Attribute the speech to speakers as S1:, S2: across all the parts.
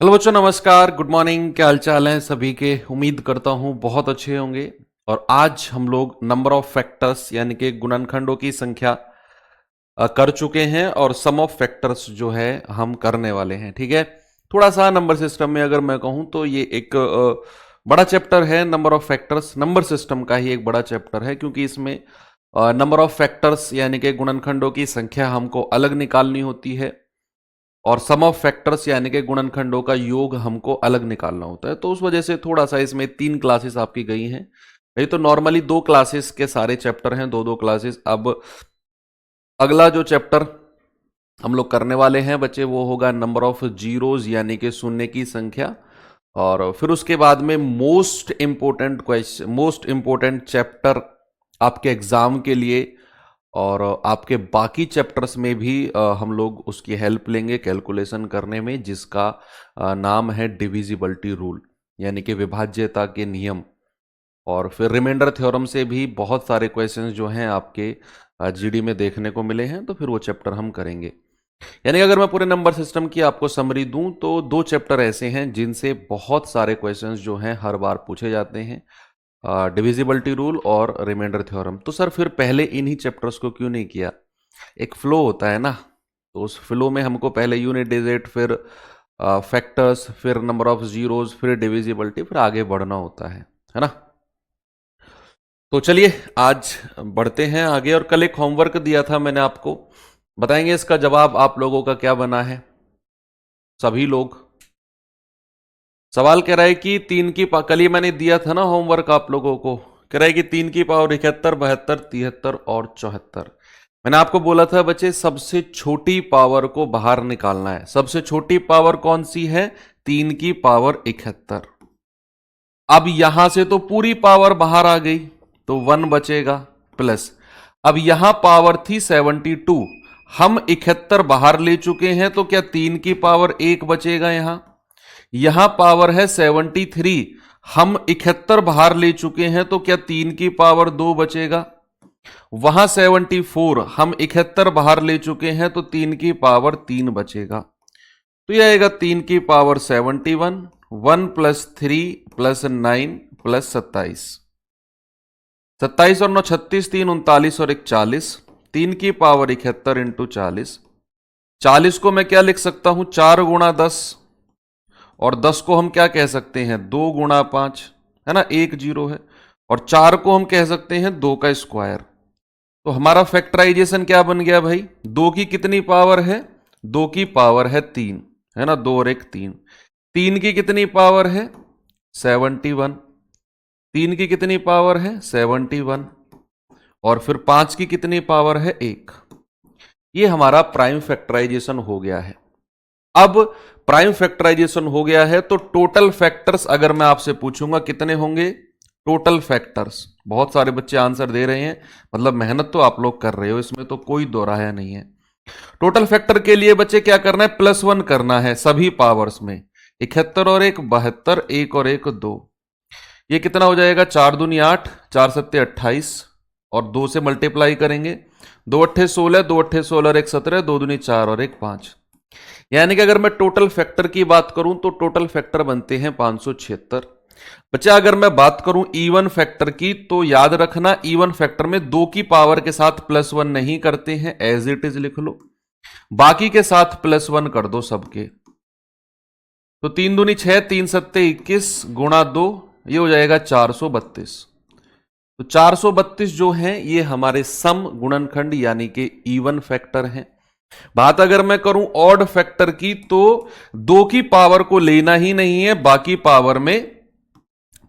S1: Hello बच्चों, नमस्कार, good morning. क्या हाल चाल है सभी के? उम्मीद करता हूँ बहुत अच्छे होंगे। और आज हम लोग नंबर ऑफ फैक्टर्स यानी कि गुणनखंडों की संख्या कर चुके हैं और सम ऑफ फैक्टर्स जो है हम करने वाले हैं। ठीक है, थोड़ा सा नंबर सिस्टम में अगर मैं कहूँ तो ये एक बड़ा चैप्टर है। Number of factors number system का ही एक बड़ा चैप्टर है, क्योंकि इसमें नंबर ऑफ फैक्टर्स यानी कि गुणनखंडों की संख्या हमको अलग निकालनी होती है और सम ऑफ फैक्टर्स यानी कि गुणनखंडों का योग हमको अलग निकालना होता है। तो उस वजह से थोड़ा सा इसमें 3 क्लासेस आपकी गई हैं। नहीं तो नॉर्मली 2 क्लासेस के सारे चैप्टर हैं, 2-2 क्लासेस। अब अगला जो चैप्टर हम लोग करने वाले हैं बच्चे, वो होगा नंबर ऑफ जीरोज यानी कि शून्य की संख्या। और फिर उसके बाद में most important question, most important chapter आपके एग्जाम के लिए और आपके बाकी चैप्टर्स में भी हम लोग उसकी हेल्प लेंगे कैलकुलेशन करने में, जिसका नाम है डिविजिबिलिटी रूल यानी कि विभाज्यता के नियम। और फिर रिमाइंडर थ्योरम से भी बहुत सारे क्वेश्चंस जो हैं आपके जीडी में देखने को मिले हैं, तो फिर वो चैप्टर हम करेंगे। यानी कि अगर मैं पूरे नंबर सिस्टम की आपको समरी दूं तो 2 चैप्टर ऐसे हैं जिनसे बहुत सारे क्वेश्चंस जो हैं हर बार पूछे जाते हैं, डिविजिबिलिटी रूल और रिमाइंडर थ्योरम। तो सर फिर पहले इन्हीं चैप्टर्स को क्यों नहीं किया? एक फ्लो होता है ना, तो उस फ्लो में हमको पहले यूनिट डिजिट, फिर फैक्टर्स, फिर नंबर ऑफ जीरोज, फिर डिविजिबिलिटी, फिर आगे बढ़ना होता है ना। तो चलिए आज बढ़ते हैं आगे। और कल एक होमवर्क दिया था मैंने आपको, बताएंगे इसका जवाब आप लोगों का क्या बना है? सभी लोग सवाल कह रहा है कि कल ही मैंने दिया था ना होमवर्क आप लोगों को, कह रहा है कि 3 की पावर 71, 72, 73 और 74। मैंने आपको बोला था बच्चे सबसे छोटी पावर को बाहर निकालना है। सबसे छोटी पावर कौन सी है? 3 की पावर 71। अब यहां से तो पूरी पावर बाहर आ गई तो 1 बचेगा प्लस, अब यहां पावर थी 72, हम 71 बाहर ले चुके हैं, तो क्या 3 की पावर 1 बचेगा? यहां पावर है 73, हम 71 बाहर ले चुके हैं, तो क्या 3 की पावर 2 बचेगा? वहां 74, हम 71 बाहर ले चुके हैं, तो 3 की पावर 3 बचेगा। तो यह आएगा 3 की पावर 71, 1 प्लस 3 प्लस 9 प्लस 27। 27 और 9 36, 3 39 और 1 40। 3 की पावर 71 इंटू 40। 40 को मैं क्या लिख सकता हूं? 4 गुणा 10। और 10 को हम क्या कह सकते हैं? 2 गुणा 5, है ना, 1 जीरो है। और 4 को हम कह सकते हैं 2 का स्क्वायर। तो हमारा फैक्टराइजेशन क्या बन गया भाई? 2 की कितनी पावर है? 2 की पावर है 3, है ना, 2 और 1 3। 3 की कितनी पावर है? 71। 3 की कितनी पावर है? 71। और फिर 5 की कितनी पावर है? 1। ये हमारा प्राइम फैक्टराइजेशन हो गया है। अब प्राइम फैक्टराइजेशन हो गया है तो टोटल फैक्टर्स अगर मैं आपसे पूछूंगा कितने होंगे? टोटल फैक्टर्स, बहुत सारे बच्चे आंसर दे रहे हैं, मतलब मेहनत तो आप लोग कर रहे हो, इसमें तो कोई दो राय नहीं है। टोटल फैक्टर के लिए बच्चे क्या करना है? +1 करना है सभी पावर्स में। 71 और 1 72, 1 और 1 2। ये कितना हो जाएगा? 4 दूनी 8, 4 सत्ते 28 और 2 से मल्टीप्लाई करेंगे। 2 अट्ठे 16, 2 अट्ठे 16 और 1 17, 2 दूनी 4 और 1 5। यानी कि अगर मैं टोटल फैक्टर की बात करूं तो टोटल फैक्टर बनते हैं 576। बच्चा अगर मैं बात करूं इवन फैक्टर की, तो याद रखना इवन फैक्टर में 2 की पावर के साथ +1 नहीं करते हैं, एज इट इज लिख लो। बाकी के साथ +1 कर दो सबके। तो 3 दूनी 6, 3 सत्ते 21 गुणा 2, ये हो जाएगा 432। तो 432 जो है ये हमारे सम गुणनखंड यानी कि इवन फैक्टर हैं। बात अगर मैं करूं ऑड फैक्टर की, तो 2 की पावर को लेना ही नहीं है, बाकी पावर में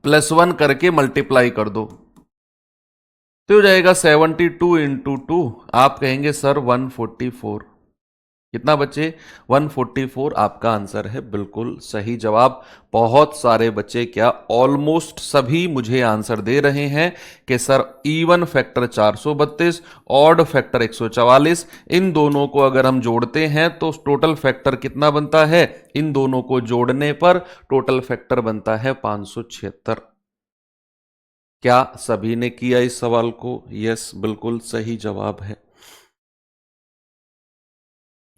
S1: +1 करके मल्टीप्लाई कर दो, तो हो जाएगा 72 इंटू 2। आप कहेंगे सर 144। कितना बच्चे? 144 आपका आंसर है, बिल्कुल सही जवाब। बहुत सारे बच्चे, क्या ऑलमोस्ट सभी मुझे आंसर दे रहे हैं कि sir even factor 432, odd factor 144, इन दोनों को अगर हम जोड़ते हैं तो टोटल फैक्टर कितना बनता है? इन दोनों को जोड़ने पर टोटल फैक्टर बनता है 576। क्या सभी ने किया इस सवाल को? यस, बिल्कुल सही जवाब है।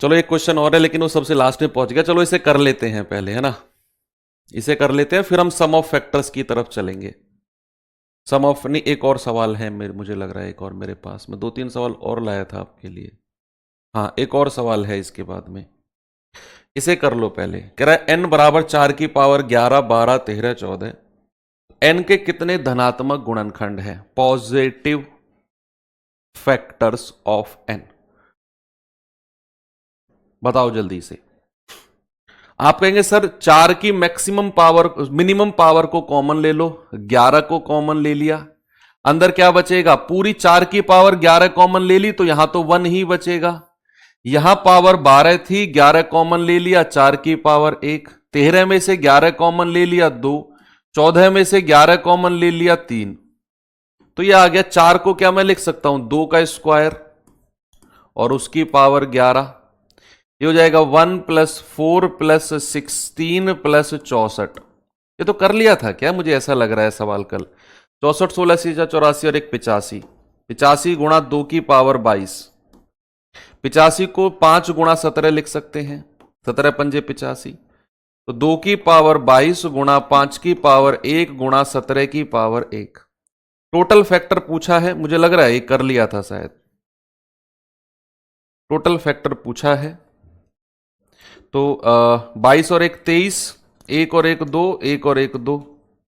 S1: चलो एक क्वेश्चन और है, लेकिन वो सबसे लास्ट में पहुंच गया, चलो इसे कर लेते हैं पहले, है ना। इसे कर लेते हैं, फिर हम सम ऑफ फैक्टर्स की तरफ चलेंगे। सम ऑफ नहीं, एक और सवाल है मेरे, मुझे लग रहा है एक और मेरे पास, मैं 2-3 सवाल और लाया था आपके लिए। हाँ, एक और सवाल है इसके बाद में, इसे कर लो पहले। कह रहा है n बराबर 4 की पावर 11, 12, 13, 14 n के कितने धनात्मक गुणनखंड है? पॉजिटिव फैक्टर्स ऑफ n, बताओ जल्दी से। आप कहेंगे सर 4 की मैक्सिमम पावर, मिनिमम पावर को कॉमन ले लो, 11 को कॉमन ले लिया, अंदर क्या बचेगा? पूरी 4 की पावर 11 कॉमन ले ली तो यहां तो 1 ही बचेगा। यहां पावर 12 थी, 11 कॉमन ले लिया, 4 की पावर 1, 13 में से 11 कॉमन ले लिया 2, 14 में से 11 कॉमन ले लिया 3, तो यह आ गया 4 को क्या मैं लिख सकता हूं? 2 का स्क्वायर और उसकी पावर 11, ये हो जाएगा 1 + 4 + 16 + 64। ये तो कर लिया था क्या, मुझे ऐसा लग रहा है सवाल कल। 64, 16, 84 और एक 85, 85 गुणा 2 की पावर 22, 85 को 5 गुणा 17 लिख सकते हैं, 17 पंजे 85, तो 2 की पावर 22 गुणा 5 की पावर 1 गुणा 17 की पावर 1। टोटल फैक्टर पूछा है, मुझे लग रहा है ये कर लिया था शायद, टोटल फैक्टर पूछा है। तो 22 और 1 23, 1 और 1 2, 1 और 1 2,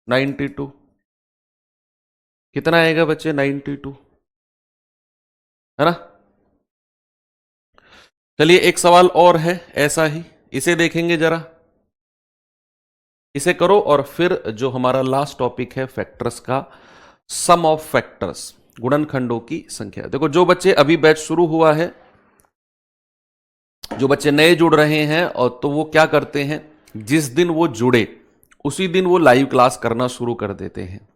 S1: 92। कितना आएगा बच्चे? 92, है ना। चलिए एक सवाल और है ऐसा ही, इसे देखेंगे जरा, इसे करो और फिर जो हमारा लास्ट टॉपिक है फैक्टर्स का, सम ऑफ फैक्टर्स, गुणनखंडों की संख्या। देखो जो बच्चे अभी बैच शुरू हुआ है, जो बच्चे नए जुड़ रहे हैं, और तो वो क्या करते हैं, जिस दिन वो जुड़े उसी दिन वो लाइव क्लास करना शुरू कर देते हैं।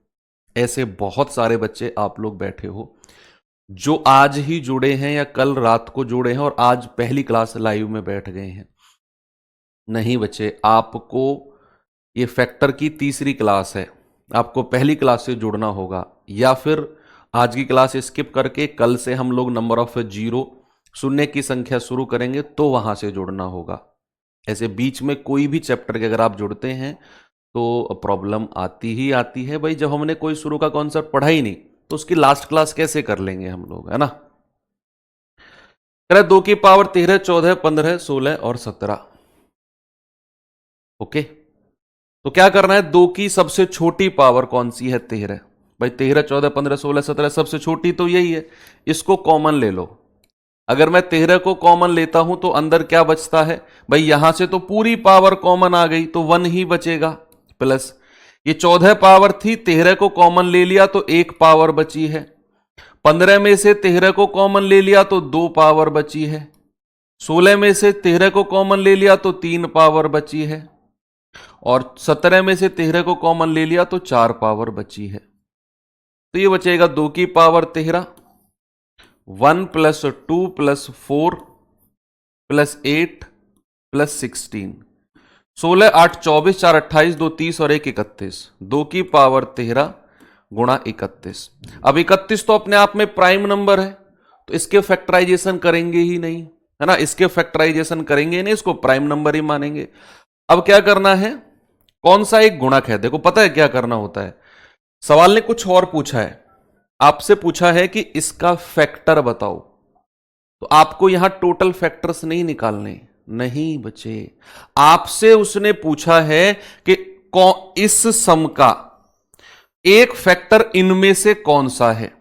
S1: ऐसे बहुत सारे बच्चे आप लोग बैठे हो जो आज ही जुड़े हैं या कल रात को जुड़े हैं और आज पहली क्लास लाइव में बैठ गए हैं। नहीं बच्चे, आपको ये फैक्टर की तीसरी क्लास है, आपको पहली क्लास से जुड़ना होगा, या फिर आज की क्लास स्किप करके कल से हम लोग नंबर ऑफ जीरो, शून्य की संख्या शुरू करेंगे तो वहां से जुड़ना होगा। ऐसे बीच में कोई भी चैप्टर के अगर आप जुड़ते हैं तो प्रॉब्लम आती ही आती है भाई। जब हमने कोई शुरू का कॉन्सेप्ट पढ़ा ही नहीं तो उसकी लास्ट क्लास कैसे कर लेंगे हम लोग, है ना। 2 की पावर 13, 14, 15, 16 और 17। ओके, तो क्या करना है, 2 की सबसे छोटी पावर कौन सी है? 13। भाई 13, 14, 15, 16, 17 सबसे छोटी तो यही है, इसको कॉमन ले लो। अगर मैं 13 को कॉमन लेता हूं तो अंदर क्या बचता है भाई? यहां से तो पूरी पावर कॉमन आ गई तो 1 ही बचेगा, प्लस ये 14 पावर थी, 13 को कॉमन ले लिया तो 1 पावर बची है, 15 में से 13 को कॉमन ले लिया तो 2 पावर बची है, 16 में से 13 को कॉमन ले लिया तो 3 पावर बची है, और 17 में से 13 को कॉमन ले लिया तो 4 पावर बची है। तो ये बचेगा 2 की पावर 13, 1 + 2 + 4 + 8 + 16, 16, 8, 24, 4, 28, 2, 30 और 1, 31, 2 की पावर 13 गुणा 31। अब 31 तो अपने आप में प्राइम नंबर है तो इसके फैक्टराइजेशन करेंगे ही नहीं, है ना, इसके फैक्टराइजेशन करेंगे नहीं, इसको प्राइम नंबर ही मानेंगे। अब क्या करना है, कौन सा एक गुणक है, देखो पता है क्या करना होता है। सवाल ने कुछ और पूछा है, आपसे पूछा है कि इसका फैक्टर बताओ, तो आपको यहां टोटल फैक्टर्स नहीं निकालने, नहीं बच्चे, आपसे उसने पूछा है कि इस सम का एक फैक्टर इनमें से कौन सा है,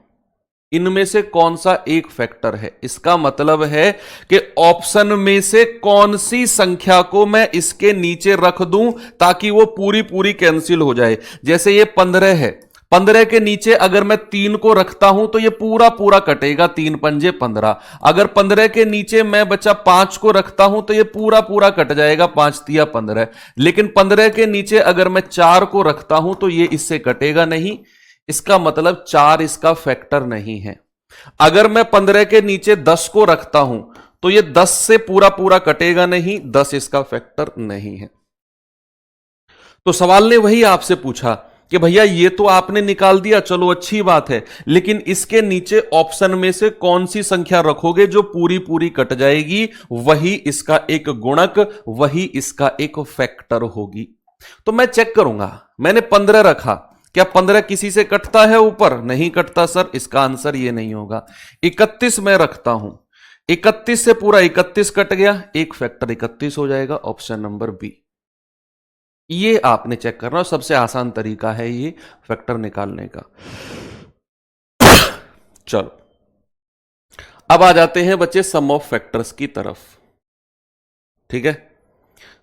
S1: इनमें से कौन सा एक फैक्टर है। इसका मतलब है कि ऑप्शन में से कौन सी संख्या को मैं इसके नीचे रख दूं ताकि वो पूरी पूरी कैंसिल हो जाए। जैसे ये 15 है, 15 के नीचे अगर मैं 3 को रखता हूं तो ये पूरा पूरा कटेगा, 3 पंजे 15। अगर 15 के नीचे मैं बच्चा 5 को रखता हूं तो ये पूरा पूरा कट जाएगा, 5 तिया 15। लेकिन 15 के नीचे अगर मैं 4 को रखता हूं तो ये इससे कटेगा नहीं, इसका मतलब 4 इसका फैक्टर नहीं है। अगर मैं 15 के नीचे 10 को रखता हूं तो ये 10 से पूरा पूरा कटेगा नहीं, 10 इसका फैक्टर नहीं है। तो सवाल ने वही आपसे पूछा कि भैया ये तो आपने निकाल दिया, चलो अच्छी बात है, लेकिन इसके नीचे ऑप्शन में से कौन सी संख्या रखोगे जो पूरी पूरी कट जाएगी, वही इसका एक गुणक, वही इसका एक फैक्टर होगी। तो मैं चेक करूंगा, मैंने 15 रखा, क्या 15 किसी से कटता है ऊपर? नहीं कटता सर, इसका आंसर ये नहीं होगा। 31 मैं रखता हूं, 31 से पूरा 31 कट गया, एक फैक्टर 31 हो जाएगा, ऑप्शन नंबर बी। ये आपने चेक करना, सबसे आसान तरीका है ये फैक्टर निकालने का। चलो अब आ जाते हैं बच्चे सम ऑफ फैक्टर्स की तरफ। ठीक है,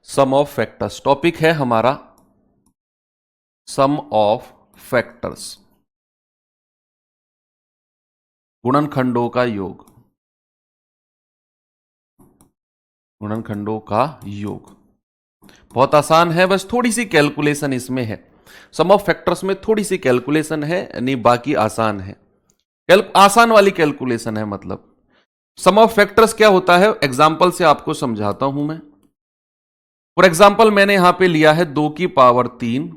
S1: सम ऑफ फैक्टर्स टॉपिक है हमारा, सम ऑफ फैक्टर्स, गुणनखंडों का योग, गुणनखंडों का योग। बहुत आसान है, बस थोड़ी सी कैलकुलेशन इसमें है। सम ऑफ फैक्टर्स में थोड़ी सी कैलकुलेशन है, नहीं बाकी आसान है। आसान वाली कैलकुलेशन है मतलब। सम ऑफ फैक्टर्स क्या होता है, एग्जाम्पल से आपको समझाता हूं मैं। फॉर एग्जाम्पल मैंने यहां पे लिया है 2 की पावर 3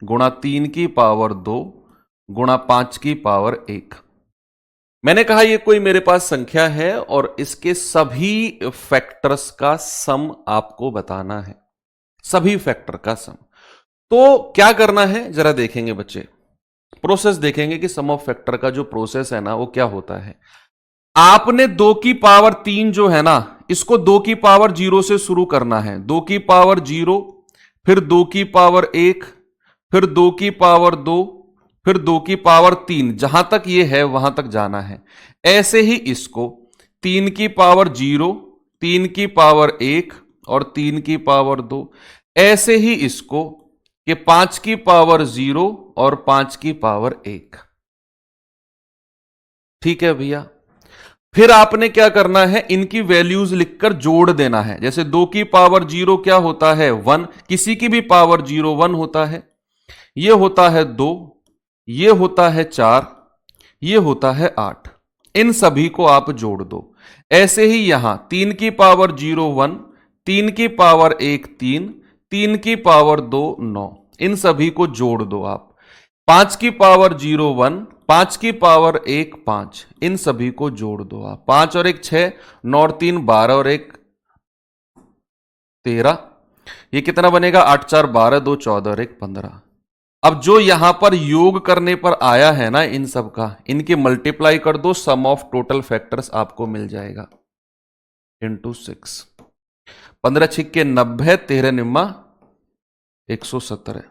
S1: गुणा 3 की पावर 2 गुणा 5 की पावर 1। मैंने कहा ये कोई मेरे पास संख्या है और इसके सभी फैक्टर्स का सम आपको बताना है, सभी फैक्टर का सम। तो क्या करना है जरा देखेंगे बच्चे, प्रोसेस देखेंगे कि सम ऑफ फैक्टर का जो प्रोसेस है ना वो क्या होता है। आपने 2 की पावर 3 जो है ना, इसको 2 की पावर 0 से शुरू करना है। 2 की पावर 0, फिर 2 की पावर 1, फिर 2 की पावर 2, फिर 2 की पावर 3, जहां तक ये है वहां तक जाना है। ऐसे ही इसको 3 की पावर 0, 3 की पावर 1 और 3 की पावर 2, ऐसे ही इसको कि 5 की पावर 0 और 5 की पावर 1। ठीक है भैया, फिर आपने क्या करना है, इनकी वैल्यूज लिखकर जोड़ देना है। जैसे 2 की पावर 0 क्या होता है 1, किसी की भी पावर 0 1 होता है, यह होता है 2, यह होता है 4, यह होता है 8। इन सभी को आप जोड़ दो। ऐसे ही यहां 3 की पावर 0 1, 3 की पावर 1 3, 3 की पावर 2 9, इन सभी को जोड़ दो आप। 5 की पावर 0 1, 5 की पावर 1 5, इन सभी को जोड़ दो आप। 5 और 1 6, 9 और 3 12 और 1 13, ये कितना बनेगा 8 4 12, 2 14 और 1 15। अब जो यहां पर योग करने पर आया है ना इन सब का, इनके मल्टीप्लाई कर दो, सम ऑफ टोटल फैक्टर्स आपको मिल जाएगा इंटू 6। 15 छिक्के 90, 13 निम्मा 170।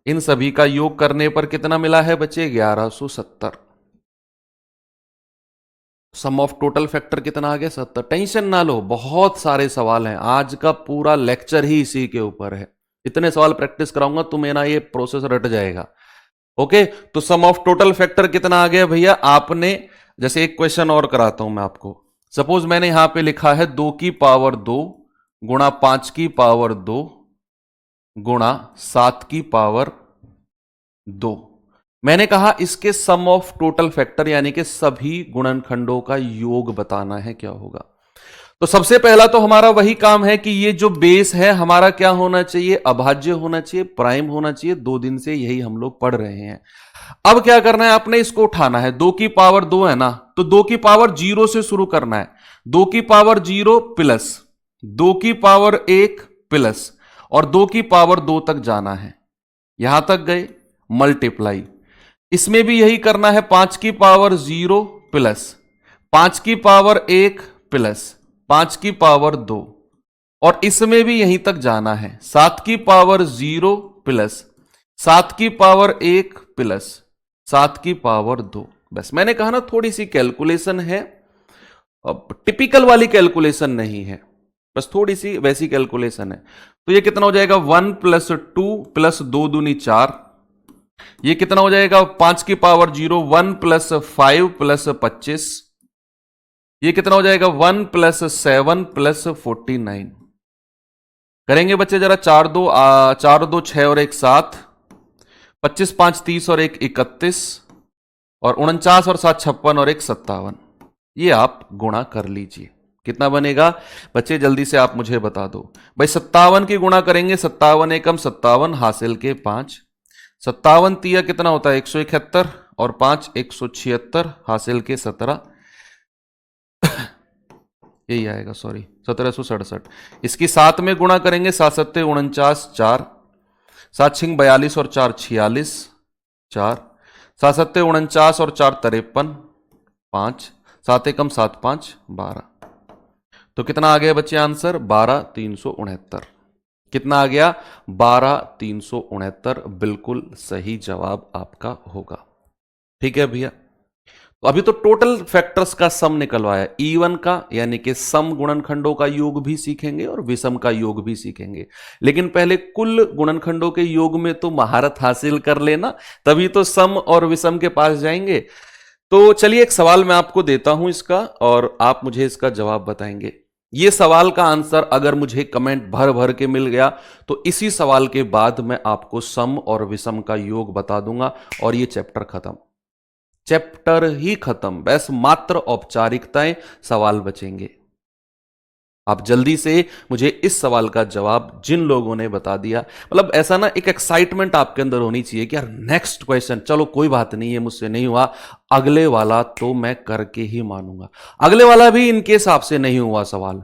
S1: इन सभी का योग करने पर कितना मिला है बच्चे 1170। सम ऑफ टोटल फैक्टर कितना आ गया 70। टेंशन ना लो, बहुत सारे सवाल हैं, आज का पूरा लेक्चर ही इसी के ऊपर है। इतने सवाल प्रैक्टिस कराऊंगा तो मेरा ये प्रोसेस रट जाएगा। ओके, तो सम ऑफ टोटल फैक्टर कितना आ गया भैया, आपने जैसे एक क्वेश्चन और कराता हूं मैं आपको। सपोज मैंने यहां पे लिखा है 2 की पावर 2 गुणा 5 की पावर 2 गुणा 7 की पावर 2। मैंने कहा इसके सम ऑफ टोटल फैक्टर यानी कि सभी गुणनखंडों का योग बताना है, क्या होगा। तो सबसे पहला तो हमारा वही काम है कि ये जो बेस है हमारा क्या होना चाहिए, अभाज्य होना चाहिए, प्राइम होना चाहिए। 2 दिन से यही हम लोग पढ़ रहे हैं। अब क्या करना है, आपने इसको उठाना है। 2 की पावर 2 है ना, तो 2 की पावर 0 से शुरू करना है। 2 की पावर 0 प्लस 2 की पावर 1 प्लस और 2 की पावर 2 तक जाना है। यहां तक गए, मल्टीप्लाई। इसमें भी यही करना है। 5 की पावर 0 प्लस 5 की पावर 1 प्लस 5 की पावर 2, और इसमें भी यहीं तक जाना है। 7 की पावर 0 प्लस 7 की पावर 1 प्लस 7 की पावर 2। बस मैंने कहा ना थोड़ी सी कैलकुलेशन है, अब टिपिकल वाली कैलकुलेशन नहीं है, बस थोड़ी सी वैसी कैलकुलेशन है। तो ये कितना हो जाएगा 1 प्लस 2 प्लस 2 दूनी 4। ये कितना हो जाएगा 5 की पावर 0 1 प्लस 5 प्लस 25। ये कितना हो जाएगा 1 प्लस 7 प्लस 49। करेंगे बच्चे जरा, 4 2 6 और 1 7, 25 5 30 और 1 31, और 49 और 7 56 और 1 57। ये आप गुणा कर लीजिए, कितना बनेगा बच्चे जल्दी से आप मुझे बता दो भाई। 57 की गुणा करेंगे, 57 एकम 57, हासिल के 5। 57 तिया कितना होता है 171 और 5 176, हासिल के 17। यही आएगा, सॉरी 1767। इसकी 7 में गुणा करेंगे, 7 सत्ते 49, 4, 7 छिंग 42 और 4 46, 4, 7 सत्ते 49 और 4 53, 5, 7 एकम 7 5 12। तो कितना आ गया बच्चे आंसर? 12,369। कितना आ गया? 12,369 बिल्कुल सही जवाब आपका होगा। ठीक है भैया, तो अभी तो टोटल फैक्टर्स का सम निकलवाया, इवन का यानी कि सम गुणनखंडों का योग भी सीखेंगे और विषम का योग भी सीखेंगे, लेकिन पहले कुल गुणनखंडों के योग में तो महारत हासिल कर लेना, तभी तो सम और विषम के पास जाएंगे। तो चलिए एक सवाल मैं आपको देता हूं इसका, और आप मुझे इसका जवाब बताएंगे। ये सवाल का आंसर अगर मुझे कमेंट भर भर के मिल गया तो इसी सवाल के बाद मैं आपको सम और विषम का योग बता दूंगा और ये चैप्टर खत्म, चैप्टर ही खत्म, बस मात्र औपचारिकताएं, सवाल बचेंगे। आप जल्दी से मुझे इस सवाल का जवाब जिन लोगों ने बता दिया, मतलब ऐसा ना एक एक्साइटमेंट आपके अंदर होनी चाहिए कि यार नेक्स्ट क्वेश्चन, चलो कोई बात नहीं है मुझसे नहीं हुआ, अगले वाला तो मैं करके ही मानूंगा। अगले वाला भी इनके हिसाब से नहीं हुआ सवाल,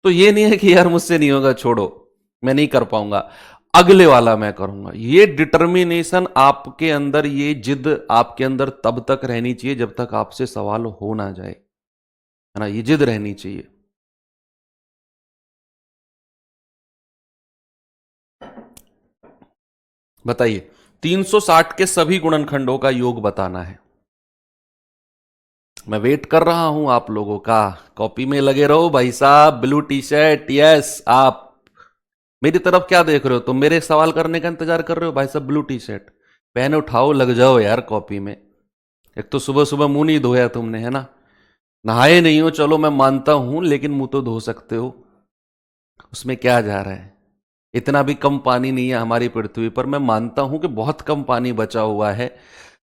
S1: तो ये नहीं है कि यार मुझसे नहीं होगा, छोड़ो मैं नहीं कर पाऊंगा, अगले वाला मैं करूंगा। ये डिटर्मिनेशन आपके अंदर, ये जिद आपके अंदर तब तक रहनी चाहिए जब तक आपसे सवाल हो ना जाए, है ना, ये जिद रहनी चाहिए। बताइए, 360 के सभी गुणनखंडों का योग बताना है। मैं वेट कर रहा हूं आप लोगों का, कॉपी में लगे रहो भाई साहब, ब्लू टी शर्ट, यस। आप मेरी तरफ क्या देख रहे हो? तुम मेरे सवाल करने का इंतजार कर रहे हो भाई साहब? ब्लू टी शर्ट पहन उठाओ, लग जाओ यार कॉपी में। एक तो सुबह सुबह मुंह नहीं धोया तुमने, है ना, नहाए नहीं हो, चलो मैं मानता हूं, लेकिन मुंह तो धो सकते हो, उसमें क्या जा रहा है? इतना भी कम पानी नहीं है हमारी पृथ्वी पर। मैं मानता हूं कि बहुत कम पानी बचा हुआ है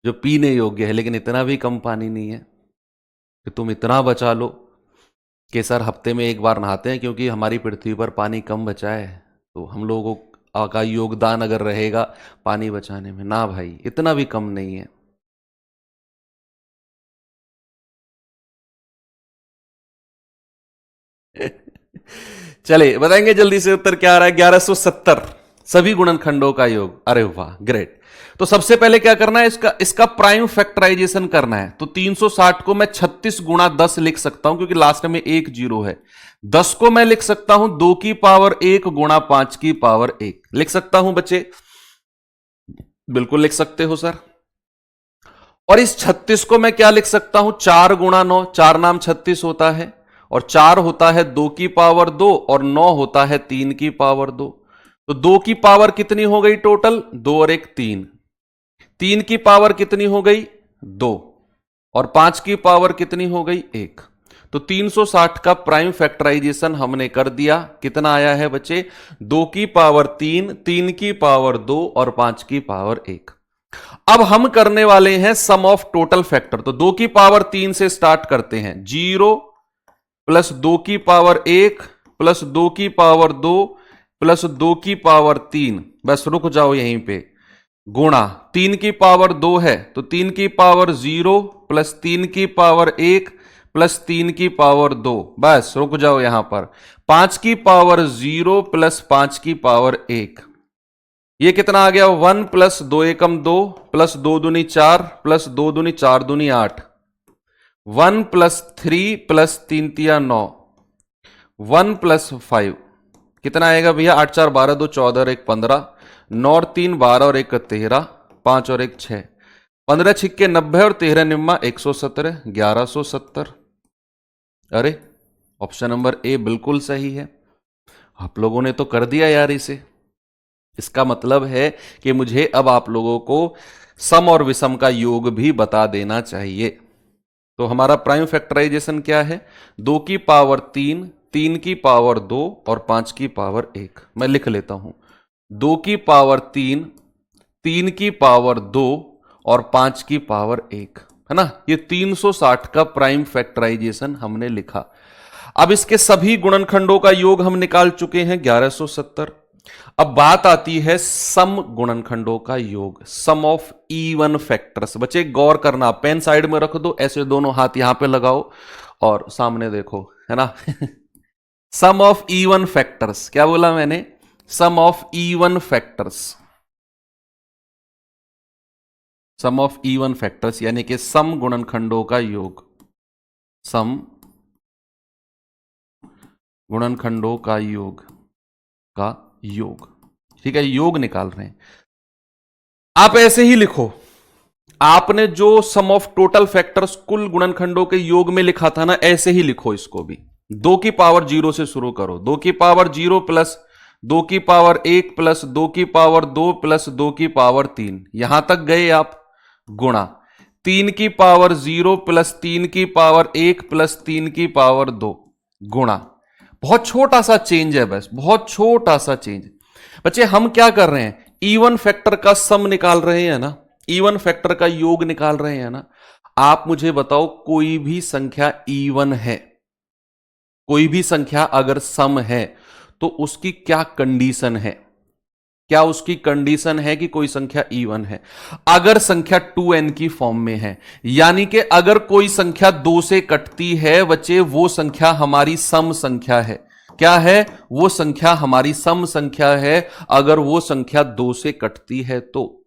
S1: जो पीने योग्य है, लेकिन इतना भी कम पानी नहीं है कि तुम इतना बचा लो कि सर हफ्ते में एक बार नहाते हैं क्योंकि हमारी पृथ्वी पर पानी कम बचा है, तो हम लोगों का योगदान अगर रहेगा पानी बचाने में, ना भाई इतना भी कम नहीं है। चले बताएंगे जल्दी से उत्तर क्या आ रहा है? 1170 सभी गुणनखंडों का योग। अरे वाह, ग्रेट। तो सबसे पहले क्या करना है, इसका प्राइम फैक्टराइजेशन करना है। तो 360 को मैं 36 गुणा 10 लिख सकता हूं क्योंकि लास्ट में एक जीरो है। 10 को मैं लिख सकता हूं 2 की पावर 1 गुणा 5 की पावर 1, लिख सकता हूं बच्चे? बिल्कुल लिख सकते हो सर। और इस 36 को मैं क्या लिख सकता हूं? 4 गुणा 9, 4 नाम 36 होता है, और 4 होता है 2 की पावर 2, और 9 होता है 3 की पावर 2। तो 2 की पावर कितनी हो गई टोटल? 2 और 1 3। 3 की पावर कितनी हो गई? 2। और 5 की पावर कितनी हो गई? 1। तो 360 का प्राइम फैक्टराइजेशन हमने कर दिया। कितना आया है बच्चे? 2 की पावर 3, 3 की पावर 2 और 5 की पावर 1। अब हम करने वाले हैं सम ऑफ टोटल फैक्टर। तो 2 की पावर 3 से स्टार्ट करते हैं। 0 प्लस 2 की पावर 1 प्लस 2 की पावर 2 प्लस 2 की पावर 3, बस रुक जाओ यहीं पे, गुणा 3 की पावर 2 है तो 3 की पावर 0 प्लस 3 की पावर 1 प्लस 3 की पावर 2, बस रुक जाओ यहां पर। 5 की पावर 0 प्लस 5 की पावर 1, ये कितना आ गया? 1 प्लस 2 एकम 2 प्लस 2 दूनी 4 प्लस 2 दूनी 4 दूनी 8, 1 प्लस 3 प्लस 3 तिया 9, 1 प्लस 5 कितना आएगा भैया? 8 4 12 2 14 और 1 15, 9 और 3 12 और 1 13, 5 और 1 6, 15 छिक्के 90 और 13 निम्मा 117, 1170। अरे ऑप्शन नंबर ए बिल्कुल सही है। आप लोगों ने तो कर दिया यार इसे। इसका मतलब है कि मुझे अब आप लोगों को सम और विषम का योग भी बता देना चाहिए। तो हमारा प्राइम फैक्टराइजेशन क्या है? 2 की पावर 3, 3 की पावर 2 और 5 की पावर 1। मैं लिख लेता हूं, 2 की पावर 3, 3 की पावर 2 और 5 की पावर 1, है ना। ये 360 का प्राइम फैक्टराइजेशन हमने लिखा। अब इसके सभी गुणनखंडों का योग हम निकाल चुके हैं 1170। अब बात आती है सम गुणनखंडों का योग, सम ऑफ इवन फैक्टर्स। बच्चे गौर करना, पेन साइड में रख दो, ऐसे दोनों हाथ यहां पे लगाओ और सामने देखो, है ना। सम ऑफ इवन फैक्टर्स, क्या बोला मैंने? Sum of even factors, sum of even factors यानी कि सम गुणनखंडों का योग, सम गुणनखंडों का योग, का योग। ठीक है, योग निकाल रहे हैं। आप ऐसे ही लिखो, आपने जो सम ऑफ टोटल फैक्टर्स कुल गुणनखंडों के योग में लिखा था ना, ऐसे ही लिखो इसको भी। 2 की पावर 0 से शुरू करो। 2 की पावर 0 प्लस 2 की पावर 1 प्लस 2 की पावर 2 प्लस 2 की पावर 3, यहां तक गए आप, गुणा 3 की पावर 0 प्लस 3 की पावर 1 प्लस 3 की पावर 2, गुणा। बहुत छोटा सा चेंज है, बस बहुत छोटा सा चेंज। बच्चे हम क्या कर रहे हैं? इवन फैक्टर का सम निकाल रहे हैं ना, इवन फैक्टर का योग निकाल रहे हैं ना। आप मुझे बताओ, कोई भी संख्या इवन है, कोई भी संख्या अगर सम है तो उसकी क्या कंडीशन है? क्या उसकी कंडीशन है कि कोई संख्या इवन है? अगर संख्या 2n की फॉर्म में है, यानी कि अगर कोई संख्या 2 से कटती है बच्चे, वो संख्या हमारी सम संख्या है। क्या है? वो संख्या हमारी सम संख्या है, अगर वो संख्या 2 से कटती है तो।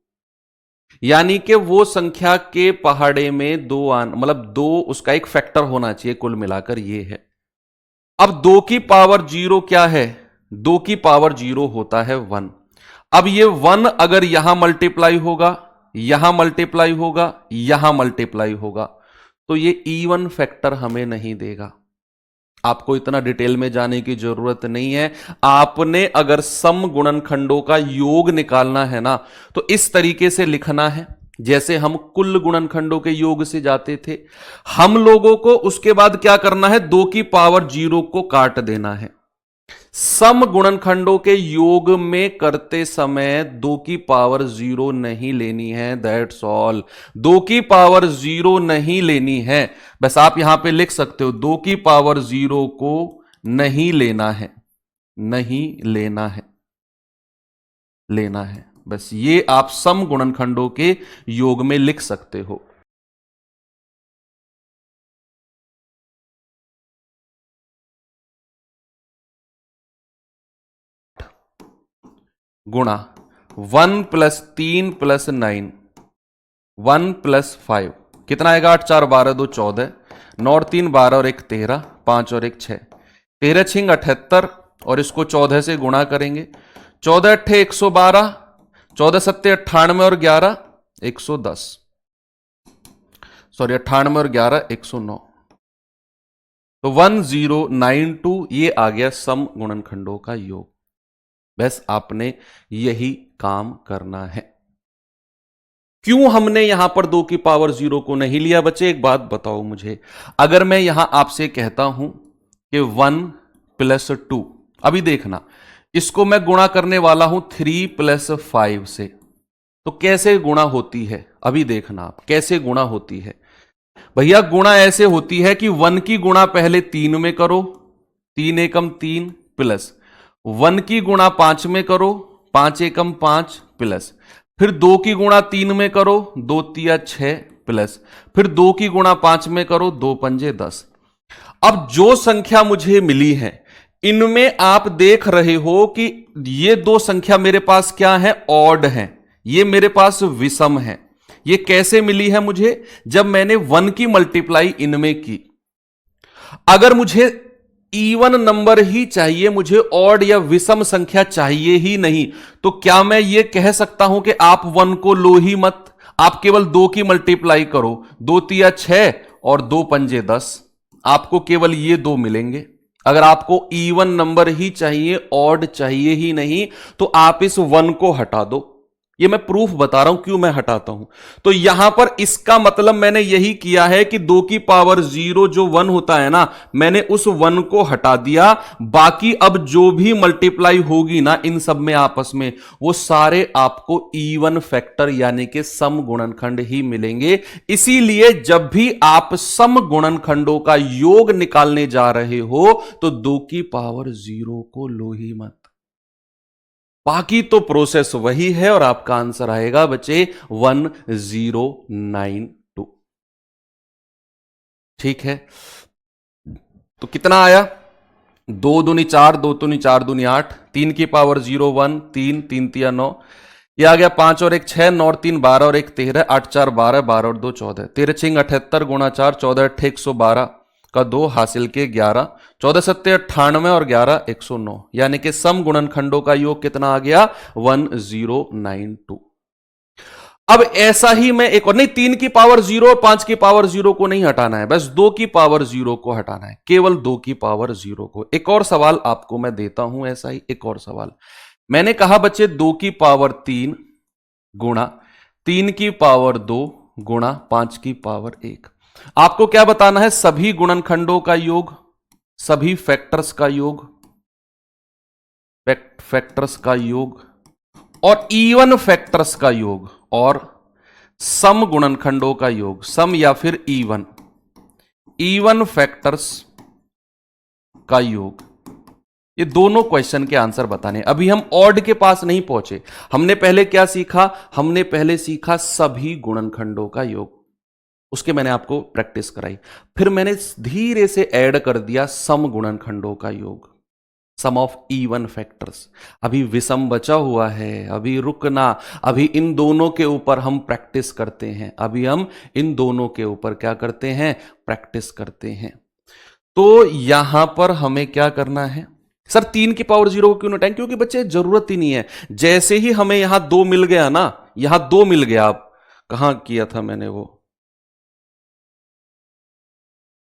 S1: यानी कि वो संख्या के पहाड़े में दो मतलब 2 उसका एक फैक्टर होना चाहिए, कुल मिलाकर ये है। अब 2 की पावर 0 क्या है? 2 की पावर 0 होता है 1। अब ये 1 अगर यहां मल्टीप्लाई होगा, यहां मल्टीप्लाई होगा, यहां मल्टीप्लाई होगा, तो ये इवन फैक्टर हमें नहीं देगा। आपको इतना डिटेल में जाने की जरूरत नहीं है। आपने अगर सम गुणनखंडों का योग निकालना है ना, तो इस तरीके से लिखना है जैसे हम कुल गुणनखंडों के योग से जाते थे। हम लोगों को उसके बाद क्या करना है? 2 की पावर 0 को काट देना है। सम गुणनखंडों के योग में करते समय 2 की पावर 0 नहीं लेनी है, दैट्स ऑल। 2 की पावर 0 नहीं लेनी है, बस आप यहां पे लिख सकते हो 2 की पावर 0 को नहीं लेना है, नहीं लेना है, लेना है, बस ये आप सम गुणनखंडों के योग में लिख सकते हो। गुणा 1 प्लस 3 प्लस 9, 1 प्लस 5 कितना आएगा? 8 4 12 2 14, 9 और 3 12 और 1 13, 5 और 1 6, 13 छिंग 78 और इसको 14 से गुणा करेंगे। 14 अट्ठे 112, 14 सत्ते 98 और 11 110, सॉरी 98 और 11 109, तो 1092 ये आ गया सम गुणनखंडों का योग। बस आपने यही काम करना है। क्यों हमने यहां पर 2 की पावर 0 को नहीं लिया बच्चे? एक बात बताओ मुझे, अगर मैं यहां आपसे कहता हूं कि 1 प्लस 2, अभी देखना, इसको मैं गुणा करने वाला हूं 3 प्लस 5 से, तो कैसे गुणा होती है? अभी देखना आप कैसे गुणा होती है। भैया गुणा ऐसे होती है कि 1 की गुणा पहले 3 में करो, 3 एकम 3 प्लस 1 की गुणा 5 में करो, 5 एकम 5 प्लस फिर 2 की गुणा 3 में करो, 2 तिया 6 प्लस फिर 2 की गुणा 5 में करो, 2 पंजे 10। अब जो संख्या मुझे मिली है, इनमें आप देख रहे हो कि ये दो संख्या मेरे पास क्या है? ऑड है, ये मेरे पास विषम है। ये कैसे मिली है मुझे? जब मैंने 1 की मल्टीप्लाई इनमें की। अगर मुझे इवन नंबर ही चाहिए, मुझे ऑड या विषम संख्या चाहिए ही नहीं, तो क्या मैं ये कह सकता हूं कि आप 1 को लो ही मत, आप केवल 2 की मल्टीप्लाई करो, 2 तिया 6 और 2 पंजे 10, आपको केवल ये 2 मिलेंगे। अगर आपको इवन नंबर ही चाहिए, ऑड चाहिए ही नहीं, तो आप इस 1 को हटा दो। ये मैं प्रूफ बता रहा हूं क्यों मैं हटाता हूं। तो यहां पर इसका मतलब मैंने यही किया है कि 2 की पावर 0 जो 1 होता है ना, मैंने उस 1 को हटा दिया। बाकी अब जो भी मल्टीप्लाई होगी ना इन सब में आपस में, वो सारे आपको इवन फैक्टर यानी कि सम गुणनखंड ही मिलेंगे। इसीलिए जब भी आप सम गुणनखंडों का योग निकालने जा रहे हो तो 2 की पावर 0 को लो ही मत। बाकी तो प्रोसेस वही है और आपका आंसर आएगा बच्चे 1092। ठीक है, तो कितना आया? दो दूनी चार, दो दूनी चार दूनी 8, 3 की पावर 0 1, 3 3 तिया 9, ये आ गया 5 और 1 6, 9 और 3 12 और 1 13, 8 4 12, 12 और 2 14, 13 6 78 गुणा 4, 14 8 112 का 2 हासिल के 11, 14 7 98 और 11 109, यानी कि सम गुणनखंडों का योग कितना आ गया 1092। अब ऐसा ही मैं एक और नहीं, 3 की पावर 0 और 5 की पावर 0 को नहीं हटाना है, बस 2 की पावर 0 को हटाना है, केवल 2 की पावर 0 को। एक और सवाल आपको मैं देता हूं, ऐसा ही एक और सवाल। मैंने कहा बच्चे 2 की पावर 3 गुणा 3 की पावर 2 गुणा 5 की पावर 1। आपको क्या बताना है? सभी गुणनखंडों का योग, सभी फैक्टर्स का योग, फैक्टर्स का योग और इवन फैक्टर्स का योग और सम गुणनखंडों का योग, सम या फिर इवन, इवन फैक्टर्स का योग। ये दोनों क्वेश्चन के आंसर बताने। अभी हम ऑड के पास नहीं पहुंचे। हमने पहले क्या सीखा? हमने पहले सीखा सभी गुणनखंडों का योग, उसके मैंने आपको प्रैक्टिस कराई। फिर मैंने धीरे से ऐड कर दिया सम गुणनखंडों का योग, सम ऑफ इवन फैक्टर्स। अभी विषम बचा हुआ है, अभी रुकना, अभी इन दोनों के ऊपर हम प्रैक्टिस करते हैं। अभी हम इन दोनों के ऊपर क्या करते हैं? प्रैक्टिस करते हैं। तो यहां पर हमें क्या करना है? सर 3 की पावर 0 को क्यों हटाएं? क्योंकि बच्चे जरूरत ही नहीं है। जैसे ही हमें यहां 2 मिल गया ना, यहां 2 मिल गया, आप कहां किया था मैंने, वो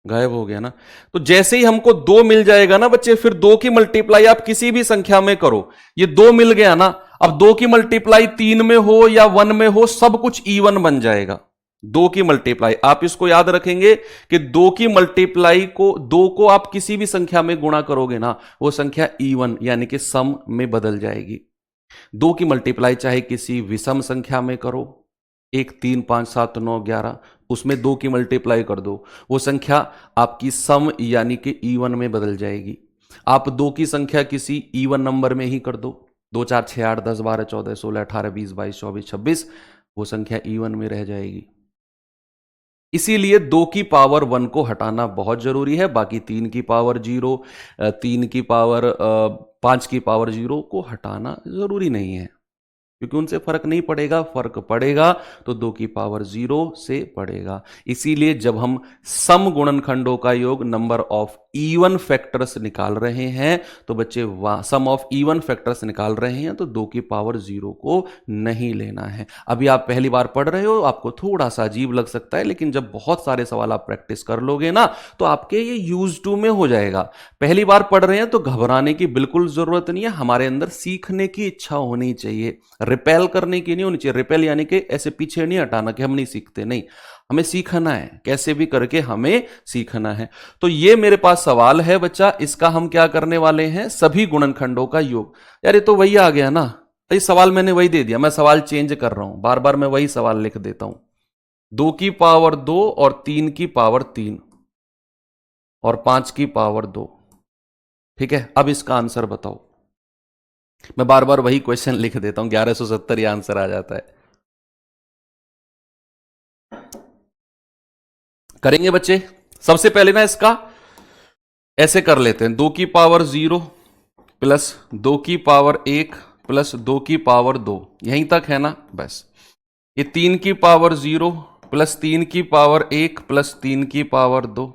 S1: गायब हो गया ना। तो जैसे ही हमको 2 मिल जाएगा ना बच्चे, फिर 2 की मल्टीप्लाई आप किसी भी संख्या में करो, ये 2 मिल गया ना, अब 2 की मल्टीप्लाई 3 में हो या 1 में हो, सब कुछ इवन बन जाएगा। 2 की मल्टीप्लाई, आप इसको याद रखेंगे कि 2 की मल्टीप्लाई को, 2 को आप किसी भी संख्या में गुणा करोगे ना, वो संख्या इवन यानी कि सम में बदल जाएगी। 2 की मल्टीप्लाई चाहे किसी विषम संख्या में करो, 1 3 5 7 9 11, उसमें 2 की मल्टीप्लाई कर दो, वो संख्या आपकी सम यानी कि इवन में बदल जाएगी। आप 2 की संख्या किसी इवन नंबर में ही कर दो, 2 4 6 8 10 12 14 16 18 20 22 24 26, वो संख्या इवन में रह जाएगी। इसीलिए 2 की पावर 1 को हटाना बहुत जरूरी है। बाकी 3 की पावर 0, 3 की पावर 5 की पावर 0 को हटाना जरूरी नहीं है, क्योंकि उनसे फर्क नहीं पड़ेगा। फर्क पड़ेगा तो 2 की पावर 0 से पड़ेगा। इसीलिए जब हम सम गुणनखंडों का योग, नंबर ऑफ इवन फैक्टर्स निकाल रहे हैं, तो बच्चे सम ऑफ इवन फैक्टर्स निकाल रहे हैं, तो 2 की पावर 0 को नहीं लेना है। अभी आप पहली बार पढ़ रहे हो, आपको थोड़ा सा अजीब लग सकता है, लेकिन जब बहुत सारे सवाल आप प्रैक्टिस कर लोगे ना, तो आपके ये यूज टू में हो जाएगा। पहली बार पढ़ रहे हैं तो घबराने की बिल्कुल जरूरत नहीं है। हमारे अंदर सीखने की इच्छा होनी चाहिए, रिपेल करने की नहीं होनी चाहिए। रिपेल यानी कि ऐसे पीछे नहीं हटाना कि हम नहीं सीखते, नहीं, हमें सीखना है, कैसे भी करके हमें सीखना है। तो ये मेरे पास सवाल है बच्चा, इसका हम क्या करने वाले हैं? सभी गुणनखंडों का योग। यार ये तो वही आ गया ना, ये सवाल मैंने वही दे दिया, मैं सवाल चेंज कर रहा हूं, बार बार मैं वही सवाल लिख देता हूं। 2 की पावर 2 और 3 की पावर 3 और 5 की पावर 2। ठीक है, अब इसका आंसर बताओ। मैं बार बार वही क्वेश्चन लिख देता हूं, 1170 ये आंसर आ जाता है। करेंगे बच्चे? सबसे पहले ना इसका ऐसे कर लेते हैं, 2 की पावर 0 प्लस 2 की पावर 1 प्लस 2 की पावर 2, यहीं तक है ना? बस ये 3 की पावर 0 प्लस 3 की पावर 1 प्लस 3 की पावर 2,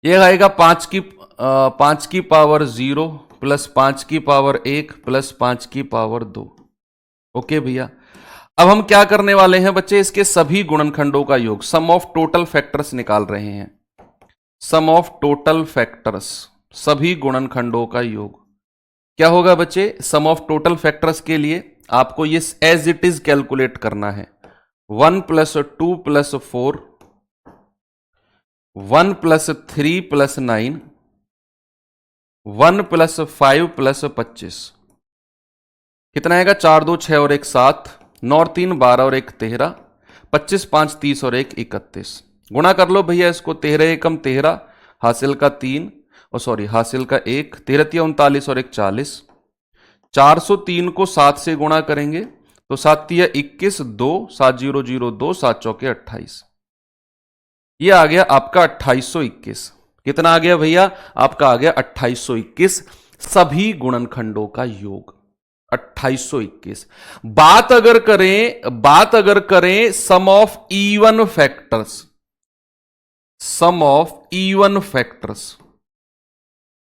S1: ये आएगा 5 की पावर 0 प्लस 5 की पावर 1 प्लस 5 की पावर 2। ओके भैया, अब हम क्या करने वाले हैं बच्चे? इसके सभी गुणनखंडों का योग, सम ऑफ टोटल फैक्टर्स निकाल रहे हैं। सम ऑफ टोटल फैक्टर्स, सभी गुणनखंडों का योग क्या होगा बच्चे? सम ऑफ टोटल फैक्टर्स के लिए आपको ये एज इट इज कैलकुलेट करना है। 1 plus 2 plus 4, 1 plus 3 plus 9, 1 plus 5 plus 25, कितना आएगा? 4 2 6 और 1 7, 9 और 3 12 और 1 13, 25 5 30 और 1 31। गुणा कर लो भैया इसको, 13 एकम 13, हासिल का 3 और सॉरी हासिल का 1, 13 39 और 1 40। 403 को 7 से गुणा करेंगे तो 7 तिया 21, 2 7 0 0 2, 7 चौके 28। ये आ गया आपका 2821। कितना आ गया भैया? आपका आ गया 2821 सभी गुणनखंडों का योग 2821। बात अगर करें sum of even factors, sum of even factors,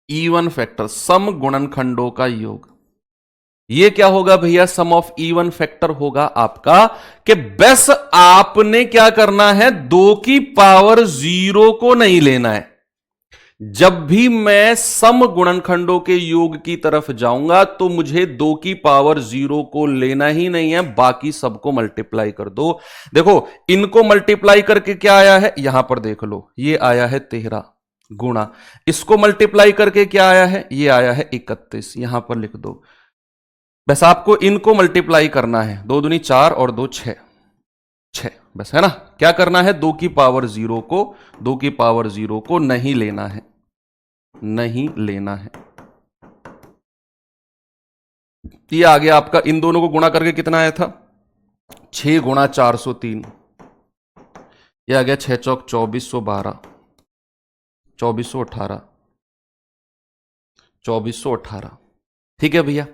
S1: even factors sum गुणनखंडों का योग, ये क्या होगा भैया? सम ऑफ इवन फैक्टर होगा आपका कि बस आपने क्या करना है, 2 की पावर 0 को नहीं लेना है। जब भी मैं सम गुणनखंडों के योग की तरफ जाऊंगा तो मुझे 2 की पावर 0 को लेना ही नहीं है, बाकी सबको मल्टीप्लाई कर दो। देखो इनको मल्टीप्लाई करके क्या आया है, यहां पर देख लो, ये आया है 13 गुणा, इसको मल्टीप्लाई करके क्या आया है, ये आया है 31, यहां पर लिख दो। बस आपको इनको मल्टीप्लाई करना है, 2 दूनी 4 और 2 6, 6 बस, है ना। क्या करना है, 2 की पावर 0 को, 2 की पावर 0 को नहीं लेना है, नहीं लेना है। ये आ गया आपका, इन दोनों को गुणा करके कितना आया था, 6 गुणा 403, ये आ गया 6 चौक 2412, 2418, 2418। ठीक है भैया,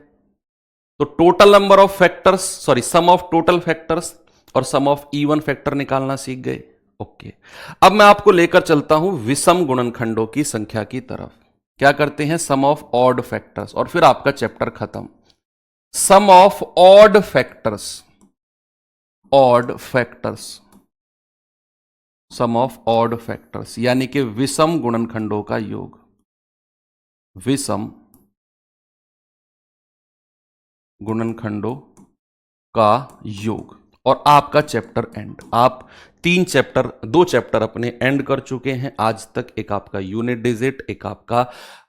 S1: तो total number of factors, sorry sum of total factors और सम ऑफ इवन फैक्टर निकालना सीख गए। ओके, अब मैं आपको लेकर चलता हूं विषम गुणनखंडों की संख्या की तरफ। क्या करते हैं, सम ऑफ ऑड फैक्टर्स, और फिर आपका चैप्टर खत्म। Sum of odd factors, odd factors, sum of odd factors यानी कि विषम गुणनखंडों का योग, विषम गुणनखंडों का योग, और आपका चैप्टर एंड। आप 2 चैप्टर अपने एंड कर चुके हैं आज तक, एक आपका यूनिट डिजिट, एक आपका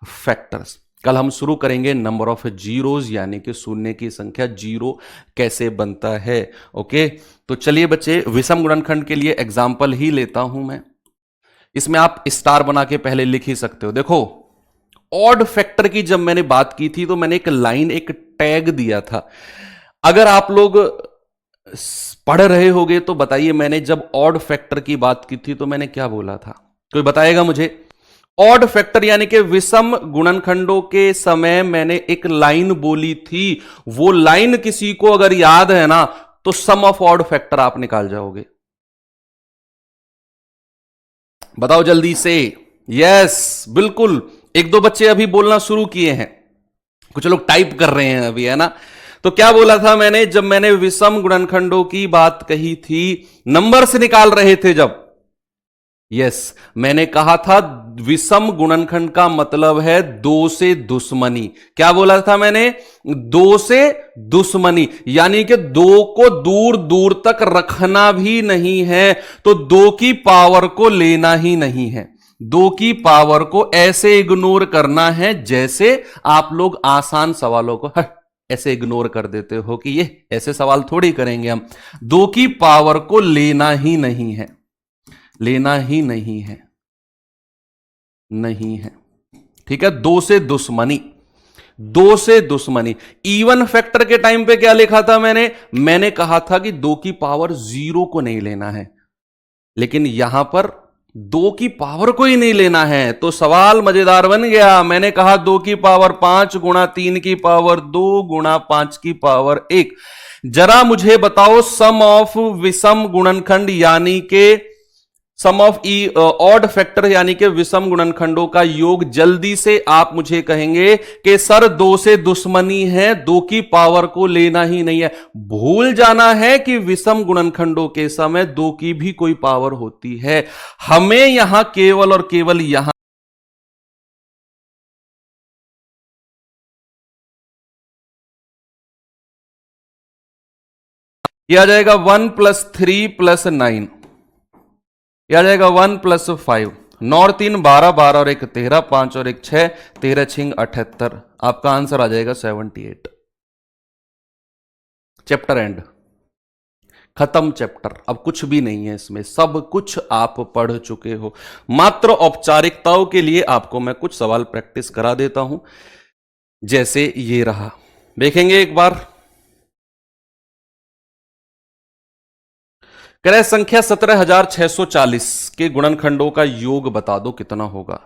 S1: फैक्टर्स। कल हम शुरू करेंगे नंबर ऑफ जीरोज यानी कि शून्य की संख्या, जीरो कैसे बनता है। ओके, तो चलिए बच्चे, विषम गुणनखंड के लिए एग्जाम्पल ही लेता हूं मैं। इसमें आप स्टार बना के पहले लिख ही सकते हो। देखो ऑड फैक्टर की जब मैंने बात की थी तो मैंने एक लाइन, एक टैग दिया था। अगर आप लोग पढ़ रहे होगे तो बताइए, मैंने जब ऑड फैक्टर की बात की थी तो मैंने क्या बोला था, कोई बताएगा मुझे? ऑड फैक्टर यानी कि विषम गुणनखंडों के समय मैंने एक लाइन बोली थी, वो लाइन किसी को अगर याद है ना तो सम ऑफ ऑड फैक्टर आप निकाल जाओगे। बताओ जल्दी से। यस बिल्कुल, 1-2 बच्चे अभी बोलना शुरू किए हैं, कुछ लोग टाइप कर रहे हैं अभी, है ना। तो क्या बोला था मैंने, जब मैंने विषम गुणनखंडों की बात कही थी, नंबर से निकाल रहे थे जब, यस मैंने कहा था विषम गुणनखंड का मतलब है 2 से दुश्मनी। क्या बोला था मैंने, 2 से दुश्मनी, यानी कि 2 को दूर दूर तक रखना भी नहीं है, तो 2 की पावर को लेना ही नहीं है, 2 की पावर को ऐसे इग्नोर करना है जैसे आप लोग आसान सवालों को ऐसे इग्नोर कर देते हो कि ये ऐसे सवाल थोड़ी करेंगे हम। 2 की पावर को लेना ही नहीं है, लेना ही नहीं है, नहीं है। ठीक है, 2 से दुश्मनी, 2 से दुश्मनी। इवन फैक्टर के टाइम पे क्या लिखा था मैंने कहा था कि 2 की पावर 0 को नहीं लेना है, लेकिन यहां पर 2 की पावर को ही नहीं लेना है, तो सवाल मजेदार बन गया। मैंने कहा 2 की पावर 5 गुणा 3 की पावर 2 गुणा 5 की पावर 1। जरा मुझे बताओ सम ऑफ विषम गुणनखंड यानी के सम ऑफ ऑड फैक्टर यानी कि विषम गुणनखंडों का योग, जल्दी से आप मुझे कहेंगे कि सर 2 से दुश्मनी है, 2 की पावर को लेना ही नहीं है। भूल जाना है कि विषम गुणनखंडों के समय 2 की भी कोई पावर होती है। हमें यहां केवल और केवल यहां यह आ जाएगा 1 + 3 + 9, यह आ जाएगा 1 + 5, 9 और 3 12, 12 और 1 13, 5 और 1 6, 13 6 78। आपका आंसर आ जाएगा 78। चैप्टर एंड, खत्म चैप्टर। अब कुछ भी नहीं है इसमें, सब कुछ आप पढ़ चुके हो। मात्र औपचारिकताओं के लिए आपको मैं कुछ सवाल प्रैक्टिस करा देता हूं, जैसे ये रहा, देखेंगे एक बार। क्रय संख्या 17640 के गुणनखंडों का योग बता दो कितना होगा।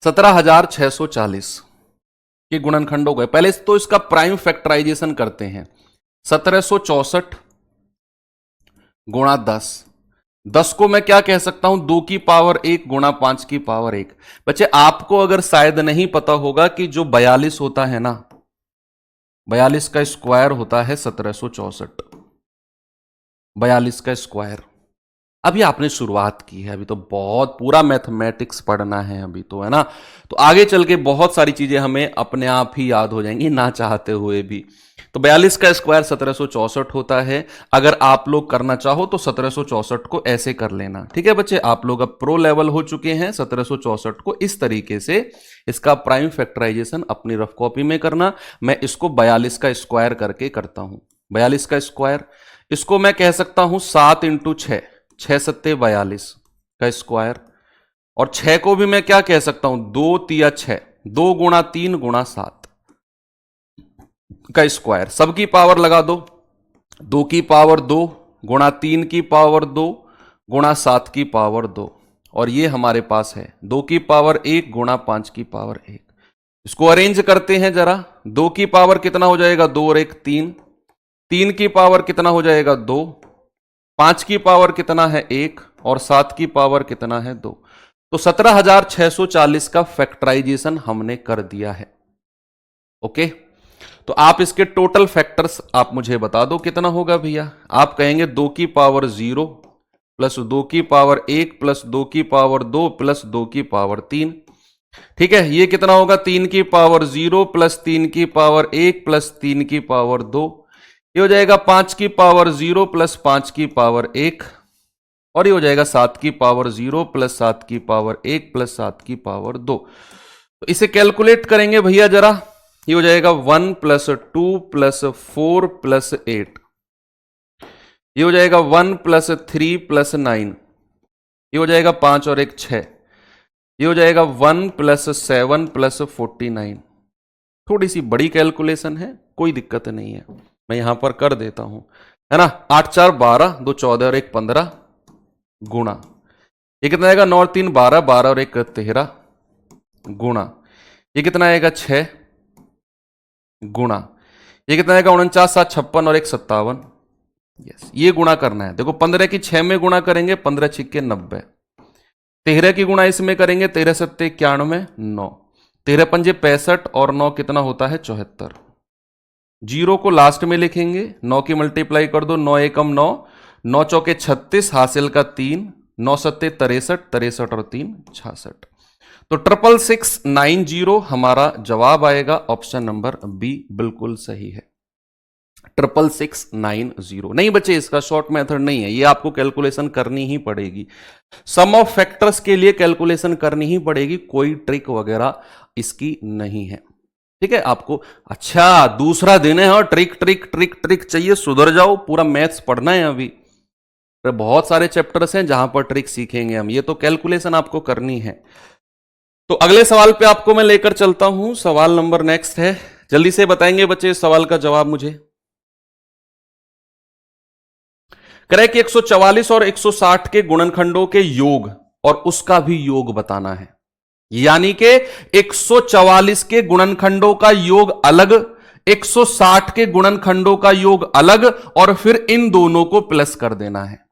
S1: 17,640 के गुणनखंड हो गए। पहले तो इसका प्राइम फैक्टराइजेशन करते हैं। 1764 गुणा 10, 10 को मैं क्या कह सकता हूं, 2 की पावर 1 गुणा 5 की पावर 1। बच्चे आपको अगर शायद नहीं पता होगा कि जो 42 होता है ना, 42 का स्क्वायर होता है 1764, 42 का स्क्वायर। अभी आपने शुरुआत की है, अभी तो बहुत पूरा मैथमेटिक्स पढ़ना है अभी तो, है ना। तो आगे चल के बहुत सारी चीजें हमें अपने आप ही याद हो जाएंगी ना चाहते हुए भी। तो 42 का स्क्वायर 1764 होता है। अगर आप लोग करना चाहो तो 1764 को ऐसे कर लेना, ठीक है बच्चे। आप लोग अब प्रो लेवल हो चुके हैं। 1764 को इस तरीके से इसका प्राइम फैक्टराइजेशन अपनी रफ कॉपी में करना। मैं इसको 42 का स्क्वायर करके करता हूं। 42 का स्क्वायर, इसको मैं कह सकता हूं 7 इंटू 6, 6 सत्ते 42 का स्क्वायर। और 6 को भी मैं क्या कह सकता हूं, 2 तिया 6, 2 गुणा 3 गुणा 7 का स्क्वायर। सबकी पावर लगा दो, 2 की पावर 2 गुणा 3 की पावर 2 गुणा 7 की पावर 2। और ये हमारे पास है 2 की पावर 1 गुणा 5 की पावर 1। इसको अरेंज करते हैं जरा। 2 की पावर कितना हो जाएगा, 2 और 1 3, 3 की पावर कितना हो जाएगा 2, 5 की पावर कितना है 1 और 7 की पावर कितना है 2। तो 17,640 का फैक्टराइजेशन हमने कर दिया है। ओके, तो आप इसके टोटल फैक्टर्स आप मुझे बता दो कितना होगा भैया। आप कहेंगे 2 की पावर 0 प्लस 2 की पावर 1 प्लस 2 की पावर 2 प्लस 2 की पावर 3। ठीक है, ये कितना होगा, 3 की पावर 0 प्लस 3 की पावर 1 प्लस 3 की पावर 2। ये हो जाएगा 5 की पावर 0 प्लस 5 की पावर 1। और ये हो जाएगा 7 की पावर 0 प्लस 7 की पावर 1 प्लस 7 की पावर 2। तो इसे कैलकुलेट करेंगे भैया जरा। ये हो जाएगा 1 प्लस 2 प्लस 4 प्लस 8। ये हो जाएगा 1 प्लस 3 प्लस 9। ये हो जाएगा 5 और 1 6। ये हो जाएगा 1 प्लस 7 प्लस 49। थोड़ी सी बड़ी कैलकुलेशन है, कोई दिक्कत नहीं है, मैं यहां पर कर देता हूं, है ना। 8 4 12, 2 14 और 1 15 गुणा, ये कितना आएगा 9 और 3 12, 12 और 1 13 गुणा, ये कितना आएगा 6 गुणा, ये कितना आएगा 49 7 56 और 1 57। यस, ये गुणा करना है। देखो 15 की 6 में गुणा करेंगे 15 छिक्के 90, 13 की गुणा इसमें करेंगे 13 सत्ते 91 9, 13 पंजे 65 और 9 कितना होता है 74। जीरो को लास्ट में लिखेंगे, 9 की मल्टीप्लाई कर दो, 9 एकम 9, 9 चौके 36 हासिल का 3, 9 सत्ते 63, 63 और 3 66। तो 66690 हमारा जवाब आएगा। ऑप्शन नंबर बी बिल्कुल सही है, 66690। नहीं बच्चे, इसका शॉर्ट मेथड नहीं है, ये आपको कैलकुलेशन करनी ही पड़ेगी। सम ऑफ फैक्टर्स के लिए कैलकुलेशन करनी ही पड़ेगी, कोई ट्रिक वगैरह इसकी नहीं है, ठीक है आपको। अच्छा, दूसरा दिन है और ट्रिक ट्रिक ट्रिक ट्रिक चाहिए, सुधर जाओ, पूरा मैथ्स पढ़ना है अभी। बहुत सारे चैप्टर्स हैं जहां पर ट्रिक सीखेंगे हम, ये तो कैलकुलेशन आपको करनी है। तो अगले सवाल पे आपको मैं लेकर चलता हूं। सवाल नंबर नेक्स्ट है, जल्दी से बताएंगे बच्चे इस सवाल का जवाब मुझे। करें कि 144 और 160 के गुणनखंडों के योग और उसका भी योग बताना है। यानी कि 144 के गुणनखंडों का योग अलग, 160 के गुणनखंडों का योग अलग, और फिर इन दोनों को प्लस कर देना है।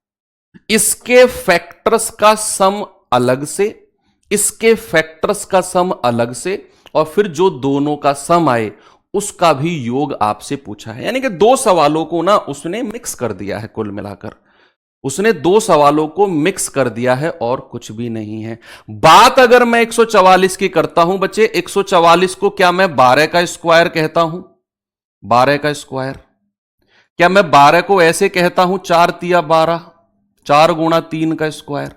S1: इसके फैक्टर्स का सम अलग से, इसके फैक्टर्स का सम अलग से, और फिर जो दोनों का सम आए उसका भी योग आपसे पूछा है। यानी कि दो सवालों को ना उसने मिक्स कर दिया है, कुल मिलाकर उसने दो सवालों को मिक्स कर दिया है और कुछ भी नहीं है। बात अगर मैं 144 की करता हूं बच्चे, 144 को क्या मैं 12 का स्क्वायर कहता हूं, 12 का स्क्वायर। क्या मैं 12 को ऐसे कहता हूं 4 तिया 12, 4 गुणा 3 का स्क्वायर।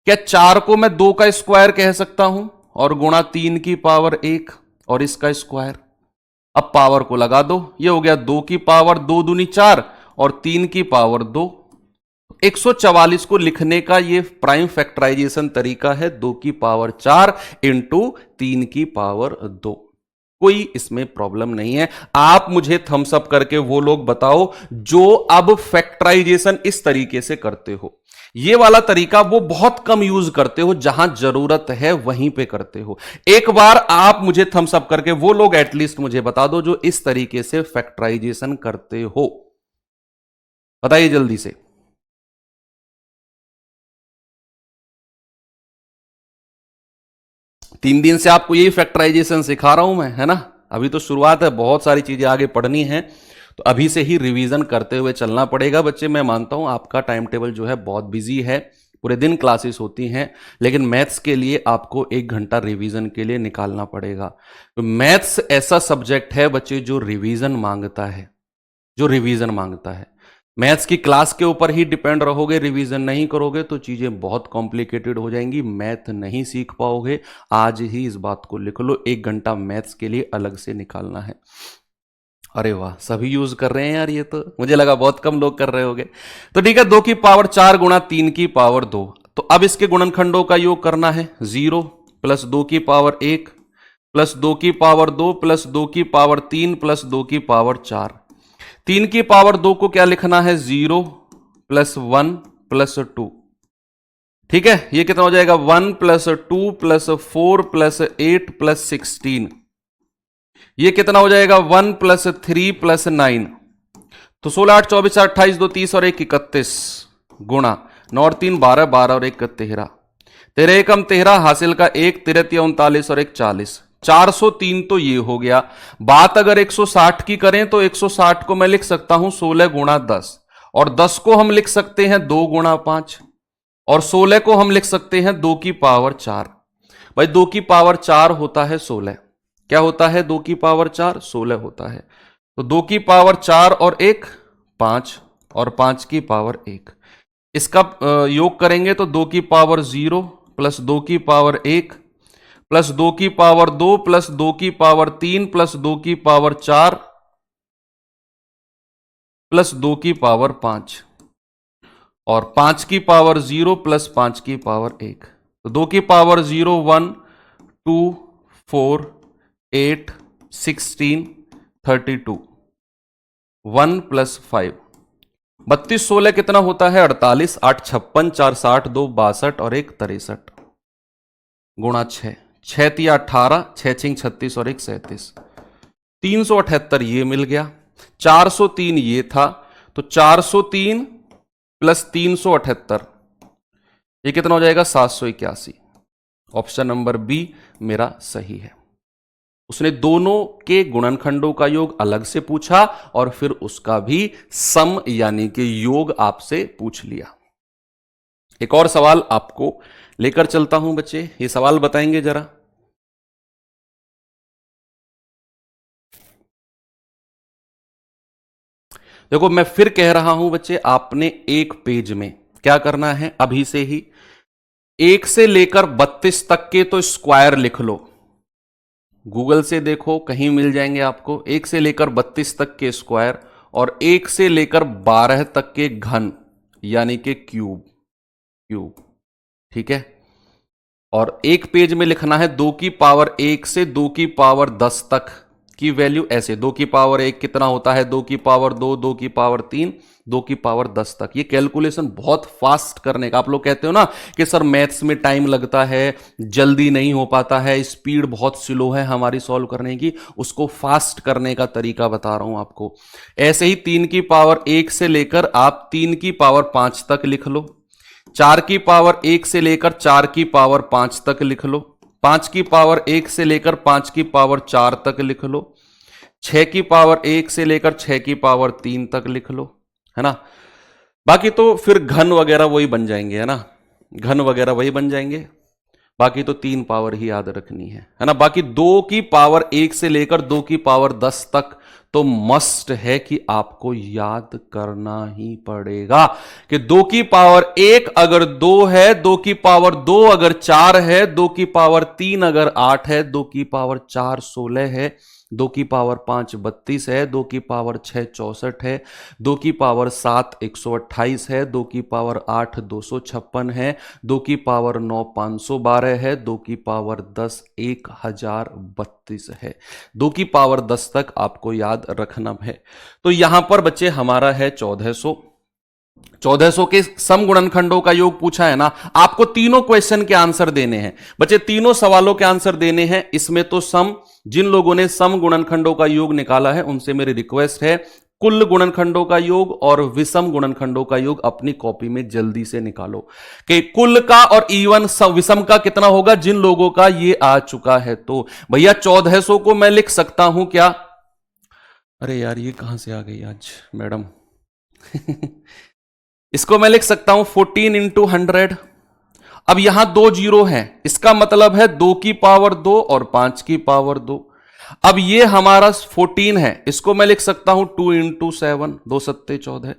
S1: क्या 4 को मैं 2 का स्क्वायर कह सकता हूं और गुणा 3 की पावर 1 और इसका स्क्वायर। अब पावर को लगा दो, ये हो गया 2 की पावर 2 दूनी 4 और 3 की पावर 2। 144 को लिखने का ये प्राइम फैक्टराइजेशन तरीका है, 2 की पावर 4 इंटू 3 की पावर 2। कोई इसमें प्रॉब्लम नहीं है। आप मुझे थम्स अप करके वो लोग बताओ जो अब फैक्टराइजेशन इस तरीके से करते हो। ये वाला तरीका वो बहुत कम यूज करते हो, जहां जरूरत है वहीं पे करते हो। एक बार आप मुझे थम्स अप करके वो लोग एटलीस्ट मुझे बता दो जो इस तरीके से फैक्टराइजेशन करते हो, बताइए जल्दी से। तीन दिन से आपको यही फैक्टराइजेशन सिखा रहा हूं मैं, है ना। अभी तो शुरुआत है, बहुत सारी चीजें आगे पढ़नी है, तो अभी से ही रिवीजन करते हुए चलना पड़ेगा बच्चे। मैं मानता हूं आपका टाइम टेबल जो है बहुत बिजी है, पूरे दिन क्लासेस होती हैं, लेकिन मैथ्स के लिए आपको 1 घंटा रिवीजन के लिए निकालना पड़ेगा। तो मैथ्स ऐसा सब्जेक्ट है बच्चे जो रिवीजन मांगता है, जो रिवीजन मांगता है। मैथ्स की क्लास के ऊपर ही डिपेंड रहोगे, रिवीजन नहीं करोगे तो चीजें बहुत कॉम्प्लिकेटेड हो जाएंगी, मैथ नहीं सीख पाओगे। आज ही इस बात को लिख लो, 1 घंटा मैथ्स के लिए अलग से निकालना है। अरे वाह, सभी यूज कर रहे हैं यार, ये तो मुझे लगा बहुत कम लोग कर रहे होंगे। तो ठीक है, 2 की पावर 4 गुणा 3 की पावर 2। तो अब इसके गुणनखंडों का योग करना है। 0 प्लस 2 की पावर 1 प्लस 2 की पावर 2 प्लस 2 की पावर 3 प्लस 2 की पावर 4। 3 की पावर 2 को क्या लिखना है? 0 प्लस 1 प्लस 2। ठीक है, ये कितना हो जाएगा? 1 प्लस 2 प्लस 4 प्लस 8 प्लस 16। ये कितना हो जाएगा? 1 प्लस 3 प्लस 9। तो 16 8 24 28 2 30 और 1 31 गुणा 9 और 3 12 12 और 1 13। 13 एकम 13 हासिल का 1 13 39 और 1 40। 403 तो ये हो गया। बात अगर 160 की करें तो 160 को मैं लिख सकता हूं 16 गुणा 10, और 10 को हम लिख सकते हैं 2 गुणा 5, और 16 को हम लिख सकते हैं 2 की पावर 4। भाई 2 की पावर 4 होता है 16। क्या होता है? 2 की पावर 4 16 होता है। तो 2 की पावर 4 और 1 5, और 5 की पावर 1। इसका योग करेंगे तो 2 की पावर 0 प्लस 2 की पावर 1 प्लस 2 की पावर 2 प्लस 2 की पावर 3 प्लस 2 की पावर 4 प्लस 2 की पावर 5, और 5 की पावर 0 प्लस 5 की पावर 1। तो 2 की पावर 0 1 2 4 8 16 32। 1 प्लस 5 32 16 कितना होता है? 48। 8 56 4 60 2 62 और 1 63 गुणा 6। 6 तिया 18 6 छिंग 36 और 1 37। 378 ये मिल गया। 403 ये था, तो 403 प्लस 378 ये कितना हो जाएगा? 781। ऑप्शन नंबर बी मेरा सही है। उसने दोनों के गुणनखंडों का योग अलग से पूछा और फिर उसका भी सम यानी कि योग आपसे पूछ लिया। एक और सवाल आपको लेकर चलता हूं बच्चे, ये सवाल बताएंगे जरा। देखो मैं फिर कह रहा हूं बच्चे, आपने एक पेज में क्या करना है, अभी से ही 1 से लेकर 32 तक के तो स्क्वायर लिख लो। गूगल से देखो, कहीं मिल जाएंगे आपको। 1 से लेकर 32 तक के स्क्वायर और 1 से लेकर 12 तक के घन यानी कि क्यूब। क्यूब, ठीक है। और एक पेज में लिखना है 2 की पावर 1 से 2 की पावर 10 तक की वैल्यू। ऐसे 2 की पावर 1 कितना होता है? 2 की पावर 2, 2 की पावर 3, 2 की पावर 10 तक। ये कैलकुलेशन बहुत फास्ट करने का। आप लोग कहते हो ना कि सर मैथ्स में टाइम लगता है, जल्दी नहीं हो पाता है, स्पीड बहुत स्लो है हमारी सॉल्व करने की, उसको फास्ट करने का तरीका बता रहा हूं आपको। ऐसे ही 3 की पावर 1 से लेकर आप 3 की पावर 5 तक लिख लो। 4 की पावर 1 से लेकर 4 की पावर 5 तक लिख लो। 5 की पावर 1 से लेकर 5 की पावर 4 तक लिख लो। 6 की पावर 1 से लेकर 6 की पावर 3 तक लिख लो, है ना। बाकी तो फिर घन वगैरह वही बन जाएंगे, है ना, घन वगैरह वही बन जाएंगे। बाकी तो 3 पावर ही याद रखनी है ना। बाकी 2 की पावर 1 से लेकर 2 की पावर 10 तक तो मस्ट है कि आपको याद करना ही पड़ेगा कि 2 की पावर 1 अगर 2 है, 2 की पावर 2 अगर 4 है, 2 की पावर 3 अगर 8 है, 2 की पावर 4 16 है, 2 की पावर 5 32 है, 2 की पावर 6 64 है, 2 की पावर 7 128 है, 2 की पावर 8 256 है, 2 की पावर 9 512 है, 2 की पावर 10 1032 है। 2 की पावर 10 तक आपको याद रखना है। तो यहां पर बच्चे हमारा है 1400, 1400 के सम गुणनखंडों का योग पूछा है ना, आपको तीनों क्वेश्चन के आंसर देने हैं बच्चे, तीनों सवालों के आंसर देने हैं इसमें। तो सम, जिन लोगों ने सम गुणनखंडों का योग निकाला है उनसे मेरी रिक्वेस्ट है, कुल गुणनखंडों का योग और विषम गुणनखंडों का योग अपनी कॉपी में जल्दी से निकालो कि कुल का और इवन विषम का कितना होगा, जिन लोगों का ये आ चुका है। तो भैया 1400 को मैं लिख सकता हूं क्या, अरे यार ये कहां से आ गई आज मैडम इसको मैं लिख सकता हूं 14 इंटू 100। अब यहां 2 जीरो हैं, इसका मतलब है 2 की पावर 2 और 5 की पावर 2। अब ये हमारा 14 है, इसको मैं लिख सकता हूं 2 इंटू 7, 2 सत्ते 14।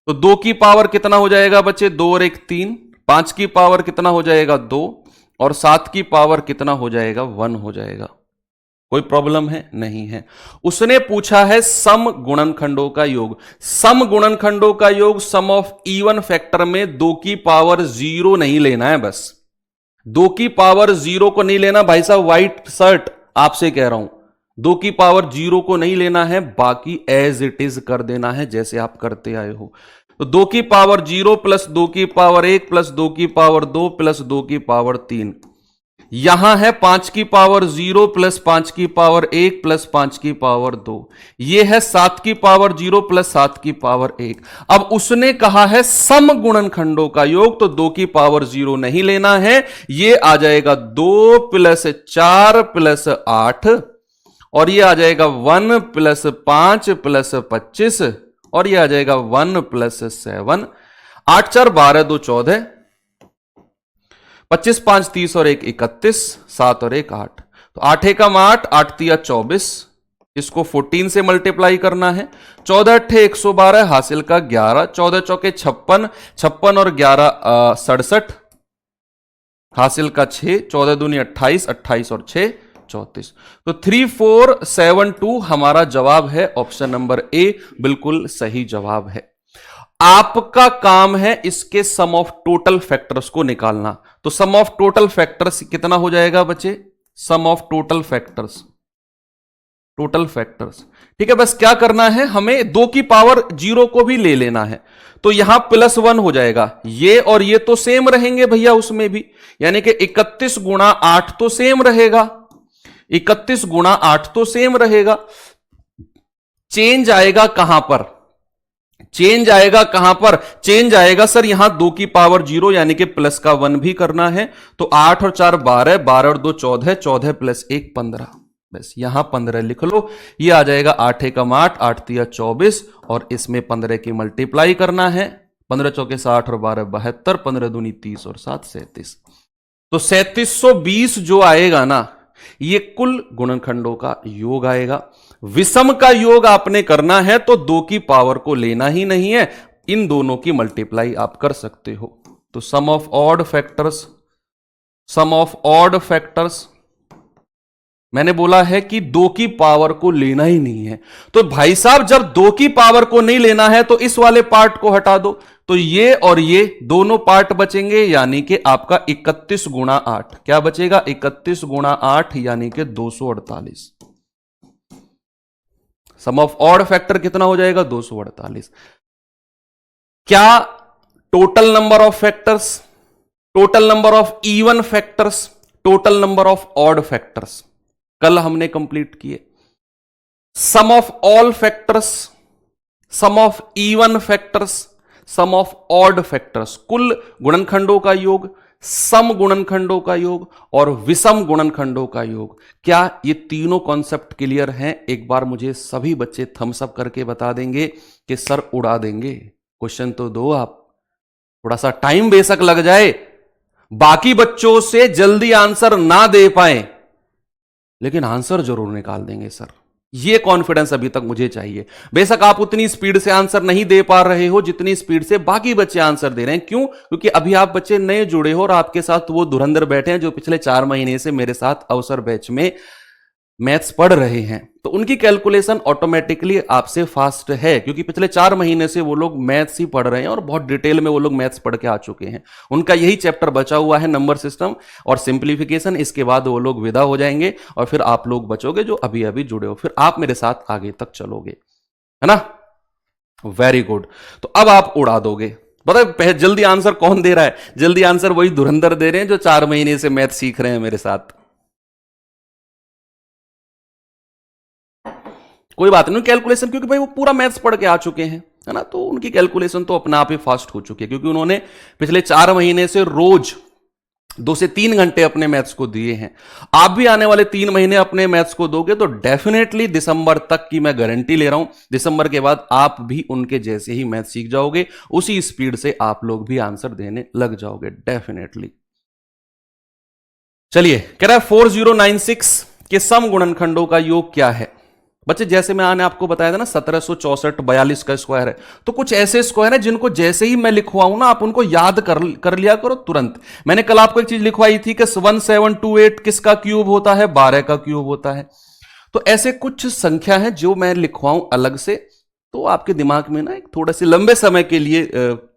S1: तो 2 की पावर कितना हो जाएगा बच्चे, 2 और 1 3, 5 की पावर कितना हो जाएगा 2, और 7 की पावर कितना हो जाएगा 1 हो जाएगा। कोई प्रॉब्लम है, नहीं है। उसने पूछा है सम गुणनखंडों का योग। सम गुणनखंडों का योग सम ऑफ इवन फैक्टर में 2 की पावर 0 नहीं लेना है, बस 2 की पावर 0 को नहीं लेना भाई साहब, व्हाइट शर्ट आपसे कह रहा हूं, 2 की पावर 0 को नहीं लेना है, बाकी एज इट इज कर देना है जैसे आप करते आए हो। तो 2 की पावर 0 प्लस 2 की पावर 1 प्लस 2 की पावर 2 प्लस 2 की पावर 3, यहां है 5 की पावर 0 प्लस 5 की पावर 1 प्लस 5 की पावर 2, यह है 7 की पावर 0 प्लस 7 की पावर 1। अब उसने कहा है सम गुणनखंडों का योग, तो 2 की पावर 0 नहीं लेना है, यह आ जाएगा 2 प्लस 4 प्लस 8, और यह आ जाएगा 1 प्लस 5 प्लस 25, और यह आ जाएगा 1 प्लस 7। 8 4 12 2 14, 25 5 30 और 1 31, 7 और 1 8। तो 8 एकम 8, 8 तिया 24, इसको 14 से मल्टीप्लाई करना है। 14 अट्ठे 112, हासिल का 11, 14 चौके 56, 56 और 11 67, हासिल का 6, 14 दूनी 28, 28 और 6 34। तो 3472 हमारा जवाब है, ऑप्शन नंबर ए बिल्कुल सही जवाब है। आपका काम है इसके सम ऑफ टोटल फैक्टर्स को निकालना। तो सम ऑफ टोटल फैक्टर्स कितना हो जाएगा बच्चे, sum of total factors, total factors, ठीक है। बस क्या करना है, हमें 2 की पावर 0 को भी ले लेना है, तो यहां +1 हो जाएगा, ये और ये तो सेम रहेंगे भैया उसमें भी, यानी कि 31 गुणा 8 तो सेम रहेगा, 31 गुणा 8 तो सेम रहेगा। चेंज आएगा कहां पर, चेंज आएगा कहां पर, चेंज आएगा सर यहां 2 की पावर 0 यानी कि प्लस का 1 भी करना है। तो 8 और 4 12, 12 और 2 14, 14 प्लस 1 15, बस यहां 15 लिख लो। ये आ जाएगा 8 एकम 8, 8 तिया 24, और इसमें 15 की मल्टीप्लाई करना है। 15 चौके 60 और 12 72, 15 दूनी 30 और 7 37। तो 3720 जो आएगा ना, ये कुल गुणनखंडों का योग आएगा। विषम का योग आपने करना है तो 2 की पावर को लेना ही नहीं है, इन दोनों की मल्टीप्लाई आप कर सकते हो। तो sum of odd factors, sum of odd factors, मैंने बोला है कि 2 की पावर को लेना ही नहीं है। तो भाई साहब जब 2 की पावर को नहीं लेना है तो इस वाले पार्ट को हटा दो, तो ये और ये दोनों पार्ट बचेंगे, यानी कि आपका 31 गुणा 8 क्या बचेगा, 31 गुणा 8 यानी कि 248। सम ऑफ ऑड फैक्टर कितना हो जाएगा, 248। क्या total number of factors, total number of even factors, total number of odd factors कल हमने कंप्लीट किए। Sum of all factors, sum of even factors, sum of odd factors, कुल गुणनखंडों का योग, सम गुणनखंडों का योग और विषम गुणनखंडों का योग। क्या ये तीनों कॉन्सेप्ट क्लियर हैं? एक बार मुझे सभी बच्चे थम्स अप करके बता देंगे कि सर उड़ा देंगे। क्वेश्चन तो दो आप, थोड़ा सा टाइम बेशक लग जाए, बाकी बच्चों से जल्दी आंसर ना दे पाए लेकिन आंसर जरूर निकाल देंगे सर, ये कॉन्फिडेंस अभी तक मुझे चाहिए। बेशक आप उतनी स्पीड से आंसर नहीं दे पा रहे हो जितनी स्पीड से बाकी बच्चे आंसर दे रहे हैं। क्यों? क्योंकि अभी आप बच्चे नए जुड़े हो और आपके साथ वो धुरंधर बैठे हैं जो पिछले 4 महीने से मेरे साथ अवसर बैच में मैथ्स पढ़ रहे हैं, तो उनकी कैलकुलेशन ऑटोमेटिकली आपसे फास्ट है, क्योंकि पिछले 4 महीने से वो लोग मैथ्स ही पढ़ रहे हैं और बहुत डिटेल में वो लोग मैथ्स पढ़ के आ चुके हैं। उनका यही चैप्टर बचा हुआ है, नंबर सिस्टम और सिंप्लीफिकेशन। इसके बाद वो लोग विदा हो जाएंगे और फिर आप लोग बचोगे जो अभी अभी जुड़े हो, फिर आप मेरे साथ आगे तक चलोगे, है ना। Very good. तो अब आप उड़ा दोगे, पता है जल्दी आंसर कौन दे रहा है? जल्दी आंसर वही धुरंधर दे रहे हैं जो 4 महीने से मैथ सीख रहे हैं मेरे साथ। कोई बात नहीं, कैलकुलेशन, क्योंकि भाई वो पूरा मैथ्स पढ़ के आ चुके हैं, है ना, तो उनकी कैलकुलेशन तो अपने आप ही फास्ट हो चुकी है, क्योंकि उन्होंने पिछले 4 महीने से रोज 2 से 3 घंटे अपने मैथ्स को दिए हैं। आप भी आने वाले 3 महीने अपने मैथ्स को दोगे तो डेफिनेटली दिसंबर तक की मैं गारंटी ले रहा हूं, दिसंबर के बाद आप भी उनके जैसे ही मैथ सीख जाओगे, उसी स्पीड से आप लोग भी आंसर देने लग जाओगे डेफिनेटली। चलिए, कह रहा है 4096 के सम गुणनखंडों का योग क्या है? बच्चे जैसे मैंने आपको बताया था ना 1764 42 का स्क्वायर है, तो कुछ ऐसे स्क्वायर है जिनको जैसे ही मैं लिखवाऊं ना आप उनको याद कर लिया करो तुरंत। मैंने कल आपको एक चीज लिखवाई थी कि 1728 किसका क्यूब होता है? 12 का क्यूब होता है। तो ऐसे कुछ संख्या है जो मैं लिखवाऊं अलग से, तो आपके दिमाग में ना एक थोड़े से लंबे समय के लिए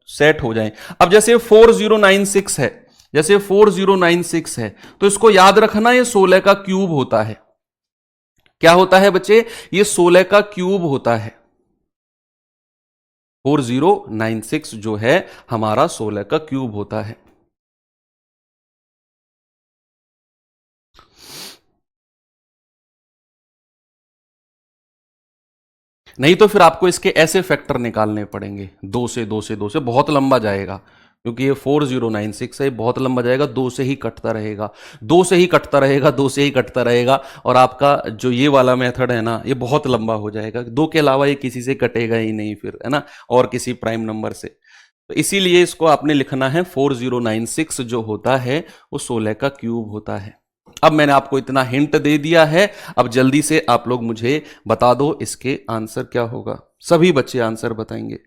S1: सेट हो जाए। अब जैसे 4096 है, जैसे 4096 है, तो इसको याद रखना ये 16 का क्यूब होता है। क्या होता है बच्चे? ये 16 का क्यूब होता है। 4096 जो है हमारा 16 का क्यूब होता है। नहीं तो फिर आपको इसके ऐसे फैक्टर निकालने पड़ेंगे, 2 से 2 से 2 से, बहुत लंबा जाएगा, क्योंकि ये 4096 है, बहुत लंबा जाएगा, 2 से ही कटता रहेगा, 2 से ही कटता रहेगा, 2 से ही कटता रहेगा, और आपका जो ये वाला मेथड है ना, ये बहुत लंबा हो जाएगा। 2 के अलावा ये किसी से कटेगा ही नहीं फिर, है ना, और किसी प्राइम नंबर से। तो इसीलिए इसको आपने लिखना है 4096 जो होता है वो 16 का क्यूब होता है। अब मैंने आपको इतना हिंट दे दिया है, अब जल्दी से आप लोग मुझे बता दो इसके आंसर क्या होगा। सभी बच्चे आंसर बताएंगे।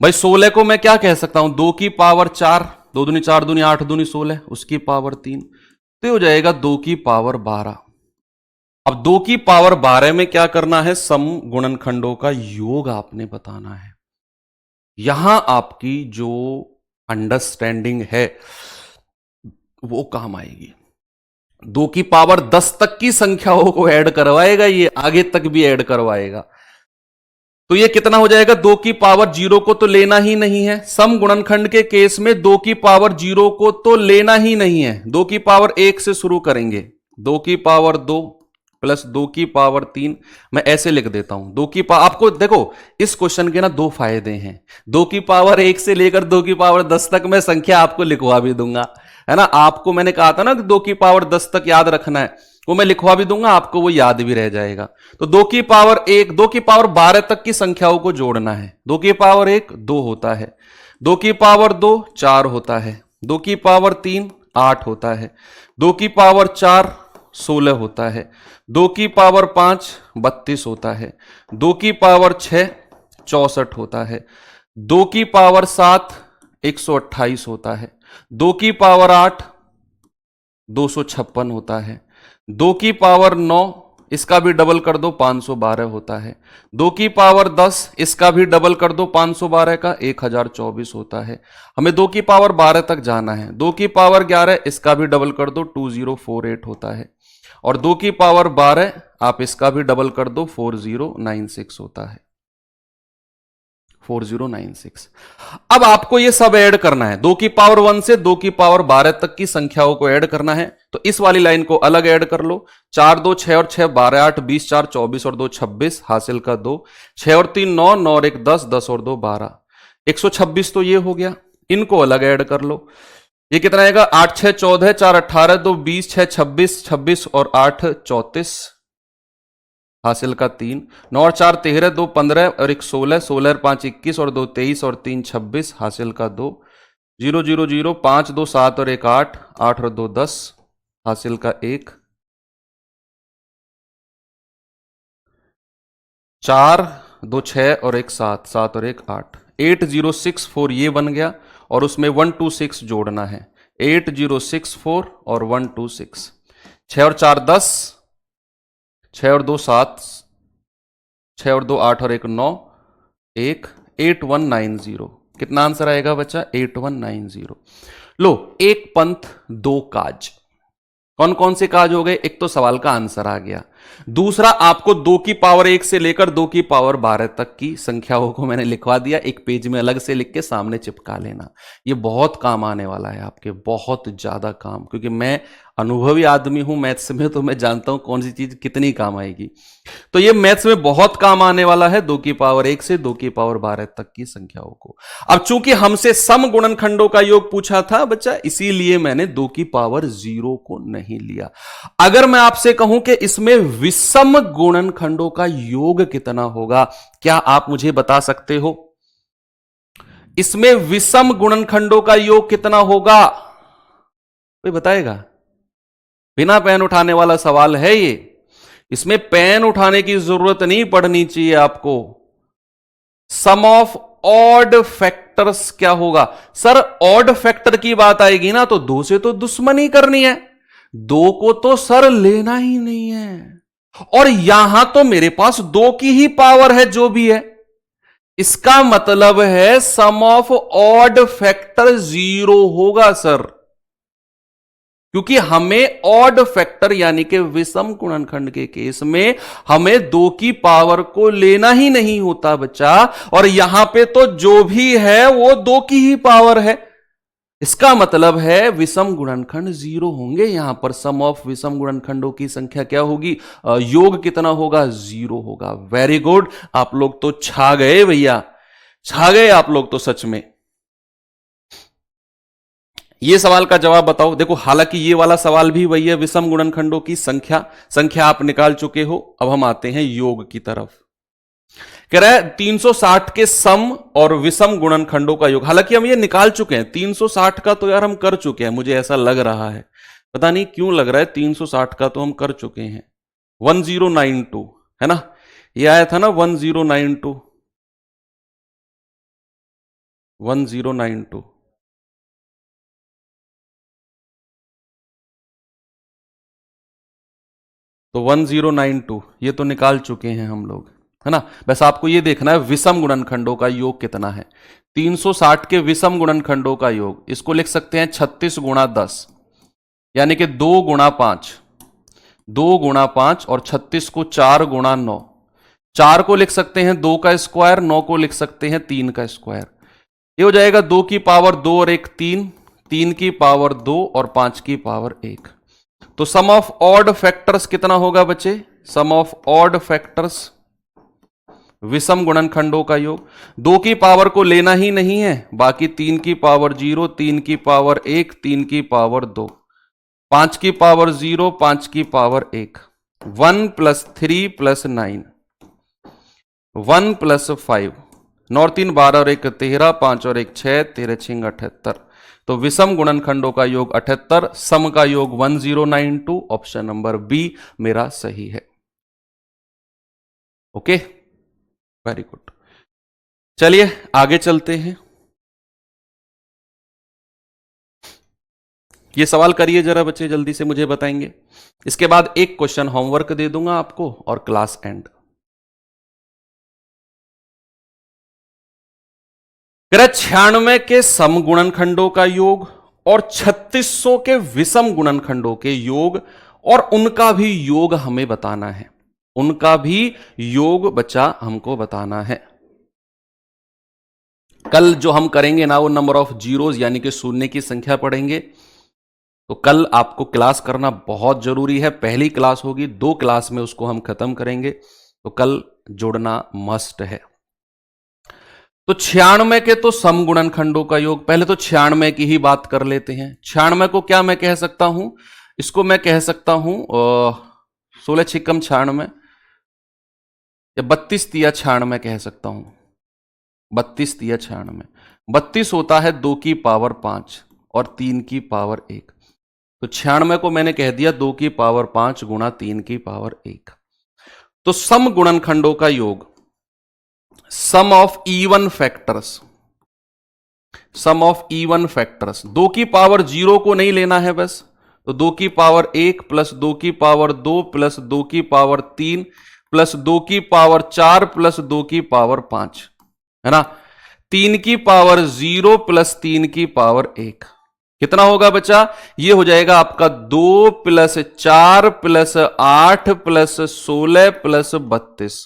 S1: भाई 16 को मैं क्या कह सकता हूं? 2 की पावर 4, 2 दूनी 4 दूनी 8 दूनी 16, उसकी पावर 3, तो हो जाएगा 2 की पावर 12। अब 2 की पावर 12 में क्या करना है? सम गुणनखंडों का योग आपने बताना है। यहां आपकी जो अंडरस्टैंडिंग है वो काम आएगी। 2 की पावर 10 तक की संख्याओं को ऐड करवाएगा, ये आगे तक भी ऐड करवाएगा। तो ये कितना हो जाएगा? 2 की पावर 0 को तो लेना ही नहीं है। सम गुणनखंड के केस में 2 की पावर 0 को तो लेना ही नहीं है, 2 की पावर 1 से शुरू करेंगे। 2 की पावर 2 प्लस 2 की पावर 3, मैं ऐसे लिख देता हूं। 2 की पावर, आपको देखो इस क्वेश्चन के ना 2 फायदे हैं। 2 की पावर 1 से लेकर 2 की पावर 10 तक मैं संख्या आपको लिखवा भी दूंगा, है ना। आपको मैंने कहा था ना कि 2 की पावर 10 तक याद रखना है, वो मैं लिखवा भी दूंगा, आपको वो याद भी रह जाएगा। तो 2 की पावर 1, 2 की पावर 12 तक की संख्याओं को जोड़ना है। 2 की पावर 1 2 होता है, 2 की पावर 2 4 होता है, 2 की पावर 3 8 होता है, 2 की पावर 4 16 होता है, 2 की पावर 5 32 होता है, 2 की पावर 6 64 होता है, 2 की पावर 7 128 होता है, 2 की पावर 8 256 होता है, 2 की पावर 9 इसका भी डबल कर दो 512 होता है, 2 की पावर 10 इसका भी डबल कर दो 512 का 1024 होता है। हमें 2 की पावर 12 तक जाना है। 2 की पावर 11 इसका भी डबल कर दो 2048 होता है, और 2 की पावर 12 आप इसका भी डबल कर दो 4096 होता है। 4096। अब आपको ये सब ऐड करना है, 2 की पावर 1 से 2 की पावर 12 तक की संख्याओं को ऐड करना है। तो इस वाली लाइन को अलग ऐड कर लो। 4 2 6 और 6 12 8 20 4 24 और 2 26 हासिल का 2, 6 और 3 9 9 और 1 10 10 और 2 12 126। तो ये हो गया, इनको अलग ऐड कर लो। ये कितना आएगा? 8 6 14 4 18 2 20 6 26 26 और 8 34 हासिल का 3, 9 और 4 13 2 15 और 1 16 16 और 5 21 और 2 23 और 3 26 हासिल का 2, 0 0 0 5 2 7 और 1 8 8 और 2 10 हासिल का 1, 4 2 6 और 1 7 7 और 1 8 8064 ये बन गया, और उसमें 126 जोड़ना है। 8064 और 126, 6 और 4 10, 6 और 2 7, 6 और 2 8 और 1 9 1 8190। कितना आंसर आएगा बच्चा? 8190। लो, एक पंथ दो काज। कौन कौन से काज हो गए? एक तो सवाल का आंसर आ गया, दूसरा, आपको 2 की पावर 1 से लेकर 2 की पावर 12 तक की संख्याओं को मैंने लिखवा दिया, एक पेज में अलग से लिख के सामने चिपका लेना। ये बहुत काम आने वाला है आपके, बहुत ज्यादा काम, क्योंकि मैं अनुभवी आदमी हूं मैथ्स में, तो मैं जानता हूं कौन सी चीज कितनी काम आएगी। तो ये मैथ्स में बहुत काम आने वाला है 2 की पावर 1 से 2 की पावर 12 तक की संख्याओं को। अब चूंकि हमसे सम गुणनखंडों का योग पूछा था बच्चा, इसीलिए मैंने 2 की पावर 0 को नहीं लिया। अगर मैं आपसे कहूं कि इसमें विषम गुणनखंडों का योग कितना होगा, क्या आप मुझे बता सकते हो? इसमें विषम गुणनखंडों का योग कितना होगा? कोई बताएगा? बिना पेन उठाने वाला सवाल है ये, इसमें पेन उठाने की जरूरत नहीं पड़नी चाहिए आपको। सम ऑफ ऑड फैक्टर्स क्या होगा? सर ऑड फैक्टर की बात आएगी ना तो 2 से तो दुश्मनी करनी है, 2 को तो सर लेना ही नहीं है, और यहां तो मेरे पास 2 की ही पावर है जो भी है। इसका मतलब है सम ऑफ ऑड फैक्टर 0 होगा सर, क्योंकि हमें ऑड फैक्टर यानी कि विषम गुणनखंड के केस में हमें 2 की पावर को लेना ही नहीं होता बच्चा, और यहां पे तो जो भी है वो 2 की ही पावर है। इसका मतलब है विषम गुणनखंड 0 होंगे यहां पर। सम ऑफ विषम गुणनखंडों की संख्या क्या होगी? योग कितना होगा? 0 होगा। वेरी गुड, आप लोग तो छा गए भैया, छा गए आप लोग तो सच में। ये सवाल का जवाब बताओ। देखो, हालांकि ये वाला सवाल भी वही है, विषम गुणनखंडों की संख्या आप निकाल चुके हो। अब हम आते हैं योग की तरफ। कह रहा है 360 के सम और विषम गुणनखंडों का योग। हालांकि हम ये निकाल चुके हैं, 360 का तो यार हम कर चुके हैं, मुझे ऐसा लग रहा है, पता नहीं क्यों लग रहा है। 360 का तो हम कर चुके हैं। 1092 है ना, ये आया था ना 1092, 1092। तो 1092 ये तो निकाल चुके हैं हम लोग, है ना। बस आपको ये देखना है विषम गुणनखंडों का योग कितना है। 360 के विषम गुणनखंडों का योग, इसको लिख सकते हैं 36 गुणा 10, यानी कि 2 गुणा 5, 2 गुणा 5, और 36 को 4 गुणा 9। 4 को लिख सकते हैं 2 का स्क्वायर, 9 को लिख सकते हैं 3 का स्क्वायर। ये हो जाएगा 2 की पावर 2 और 1 3, 3 की पावर 2 और 5 की पावर 1। तो सम ऑफ ऑड फैक्टर्स कितना होगा बच्चे? सम ऑफ ऑड फैक्टर्स, विषम गुणनखंडों का योग। 2 की पावर को लेना ही नहीं है, बाकी 3 की पावर 0, 3 की पावर 1, 3 की पावर 2, 5 की पावर 0, 5 की पावर 1, 1 + 3 + 9, 1 + 5, 9 और 3 12 और 1 13, 5 और 1 6, 13 6 78। तो विषम गुणनखंडों का योग 78, सम का योग 1092। ऑप्शन नंबर बी मेरा सही है। Okay, very good. चलिए आगे चलते हैं। ये सवाल करिए जरा बच्चे, जल्दी से मुझे बताएंगे। इसके बाद एक क्वेश्चन होमवर्क दे दूंगा आपको और क्लास एंड। 96 के सम गुणनखंडों का योग और 3600 के विषम गुणनखंडों के योग, और उनका भी योग हमें बताना है। उनका भी योग बच्चा हमको बताना है। कल जो हम करेंगे ना, वो नंबर ऑफ जीरोज यानी कि शून्य की संख्या पढ़ेंगे। तो कल आपको क्लास करना बहुत जरूरी है। पहली क्लास होगी, 2 क्लास में उसको हम खत्म करेंगे, तो कल जोड़ना मस्ट है। तो 96 के तो सम गुणनखंडों का योग, पहले तो 96 की ही बात कर लेते हैं। 96 को क्या मैं कह सकता हूं? इसको मैं कह सकता हूं 16 छिकम 96, या 32 तिया 96 कह सकता हूं। 32 तिया 96, 32 होता है 2 की पावर 5 और 3 की पावर 1। तो 96 को मैंने कह दिया 2 की पावर 5 गुणा 3 की पावर 1। तो सम गुणनखंडों का योग, sum of even factors, sum of even factors, 2 की पावर 0 को नहीं लेना है बस। तो 2 की पावर 1 प्लस 2 की पावर 2 प्लस 2 की पावर 3 प्लस 2 की पावर 4 प्लस 2 की पावर 5, है ना। 3 की पावर 0 प्लस 3 की पावर 1, कितना होगा बच्चा? ये हो जाएगा आपका 2 प्लस 4 प्लस 8 प्लस 16 प्लस 32,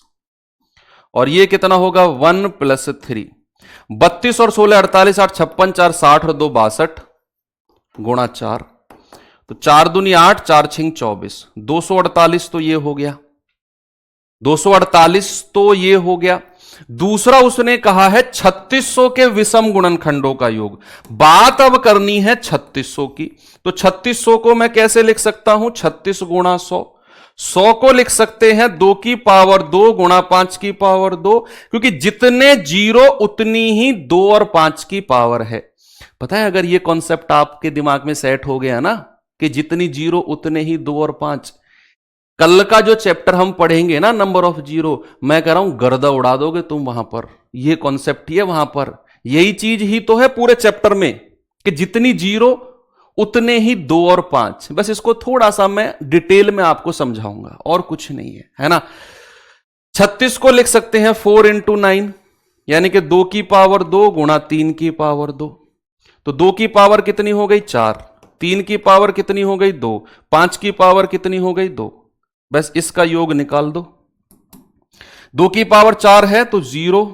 S1: और ये कितना होगा 1 प्लस 3। 32 और 16 48, 8 56, 4 60 और 2 62 गुणा 4, तो 4 दूनी 8, 4 छिंग 24, 248 तो ये हो गया, 248 तो ये हो गया। दूसरा उसने कहा है 3600 के विषम गुणनखंडों का योग। बात अब करनी है 3600 की, तो 3600 को मैं कैसे लिख सकता हूं? 36 गुणा 100। 100 को लिख सकते हैं 2 की पावर 2 गुणा 5 की पावर 2, क्योंकि जितने जीरो उतनी ही 2 और 5 की पावर है। पता है, अगर ये कॉन्सेप्ट आपके दिमाग में सेट हो गया ना कि जितनी जीरो उतने ही 2 और 5, कल का जो चैप्टर हम पढ़ेंगे ना नंबर ऑफ जीरो, मैं कह रहा हूं गर्दा उड़ा दोगे तुम वहां पर। ये कॉन्सेप्ट ही है वहां पर, यही चीज ही तो है पूरे चैप्टर में कि जितनी जीरो उतने ही 2 और 5। बस इसको थोड़ा सा मैं डिटेल में आपको समझाऊंगा, और कुछ नहीं है ना। 36 को लिख सकते हैं 4 इंटू 9, यानी कि 2 की पावर 2 गुणा 3 की पावर 2, तो 2 की पावर कितनी हो गई 4, 3 की पावर कितनी हो गई 2, 5 की पावर कितनी हो गई 2। बस इसका योग निकाल दो। 2 की पावर 4 है तो 0,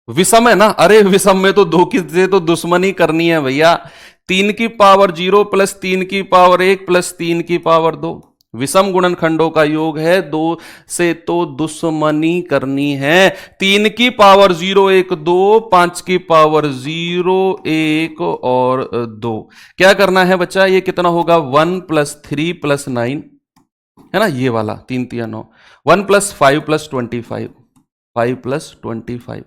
S1: विषम है ना, अरे विषम में तो 2 की से तो दुश्मनी करनी है भैया। 3 की पावर 0 प्लस 3 की पावर 1 प्लस 3 की पावर 2, विषम गुणनखंडों का योग है, 2 से तो दुश्मनी करनी है। 3 की पावर 0 1 2, 5 की पावर 0 1 और 2। क्या करना है बच्चा? ये कितना होगा 1 प्लस 3 प्लस 9, है ना, ये वाला 3 3 9, 1 प्लस 5 प्लस 25, 5 प्लस 25,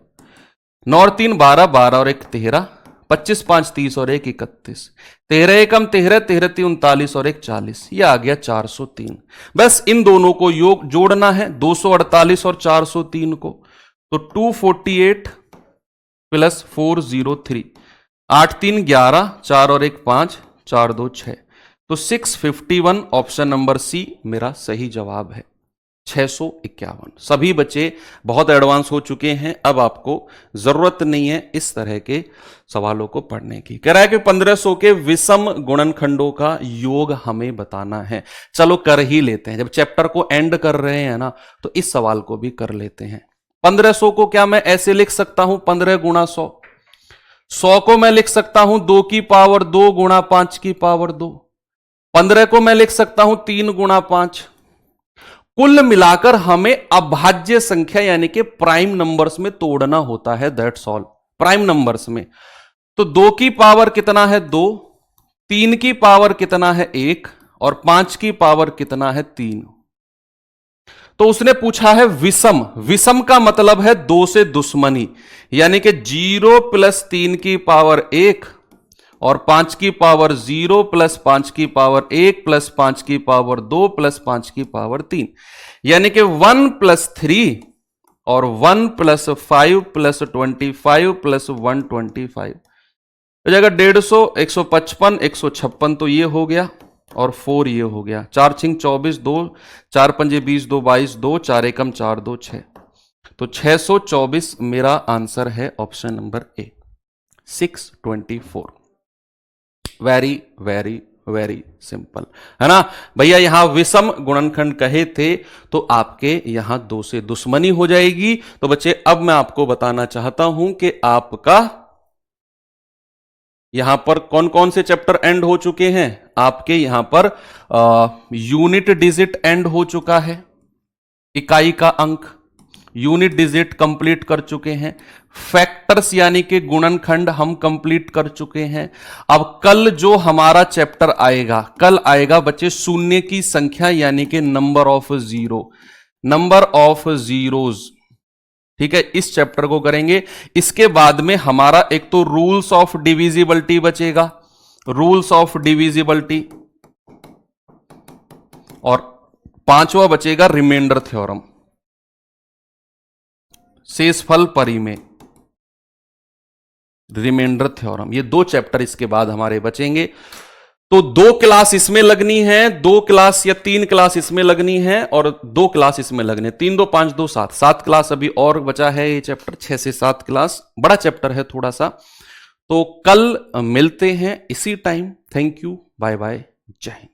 S1: 9 और 3 12, 12 और 1 13, 25 5 30 और 1 31, 13 एकम 13, 13 3 39 और 1 40, ये आ गया 403। बस इन दोनों को योग जोड़ना है, 248 और 403 को, तो 248 प्लस 403, 8 3 11, 4 और 1 5, 4 2 6, तो 651 ऑप्शन नंबर सी मेरा सही जवाब है। 651। सभी बच्चे बहुत एडवांस हो चुके हैं, अब आपको जरूरत नहीं है इस तरह के सवालों को पढ़ने की। कह रहा है कि 1500 के विषम गुणनखंडों का योग हमें बताना है। चलो कर ही लेते हैं, जब चैप्टर को एंड कर रहे हैं ना, तो इस सवाल को भी कर लेते हैं। 1500 को क्या मैं ऐसे लिख सकता हूं 15 गुणा 100। 100 को मैं लिख सकता हूं 2 की पावर 2 गुणा 5 की पावर 2। 15 को मैं लिख सकता हूं 3 गुणा 5। कुल मिलाकर हमें अभाज्य संख्या यानी कि प्राइम नंबर्स में तोड़ना होता है, दैट्स ऑल। प्राइम नंबर्स में तो 2 की पावर कितना है 2, 3 की पावर कितना है 1 और 5 की पावर कितना है 3। तो उसने पूछा है विषम। विषम का मतलब है 2 से दुश्मनी, यानी कि 0 प्लस 3 की पावर 1 और 5 की पावर 0 प्लस 5 की पावर 1 प्लस 5 की पावर 2 प्लस 5 की पावर 3, यानी कि 1 प्लस 3 और 1 प्लस 5 प्लस 25 प्लस 125 हो जाएगा 150, 155, 156 तो ये हो गया और 4 ये हो गया। 4 छिंग 24, 2 4 पंजे 20, 2 22, 2 4 एकम 4 2 6, तो 624 मेरा आंसर है option number A, 624। Very very very simple, है ना भैया। यहां विषम गुणनखंड कहे थे तो आपके यहां 2 से दुश्मनी हो जाएगी। तो बच्चे अब मैं आपको बताना चाहता हूं कि आपका यहां पर कौन कौन से चैप्टर एंड हो चुके हैं। आपके यहां पर यूनिट डिजिट एंड हो चुका है, इकाई का अंक यूनिट डिजिट कंप्लीट कर चुके हैं। फैक्टर्स यानी कि गुणनखंड हम कंप्लीट कर चुके हैं। अब कल जो हमारा चैप्टर आएगा, कल आएगा बच्चे शून्य की संख्या यानी कि number of zero, number of zeros. ठीक है, इस चैप्टर को करेंगे। इसके बाद में हमारा एक तो रूल्स ऑफ डिविजिबिलिटी बचेगा, रूल्स ऑफ डिविजिबिलिटी, और 5वां बचेगा रिमाइंडर थ्योरम, शेषफल परिमेय, रिमाइंडर थ्योरम। ये 2 चैप्टर इसके बाद हमारे बचेंगे। तो 2 क्लास इसमें लगनी है, 2 क्लास या 3 क्लास इसमें लगनी है और 2 क्लास इसमें लगने, 3 2 5 2 7 क्लास अभी और बचा है ये चैप्टर, 6 से 7 क्लास। बड़ा चैप्टर है थोड़ा सा, तो कल मिलते हैं इसी time. Thank you, bye bye, जय हिंद।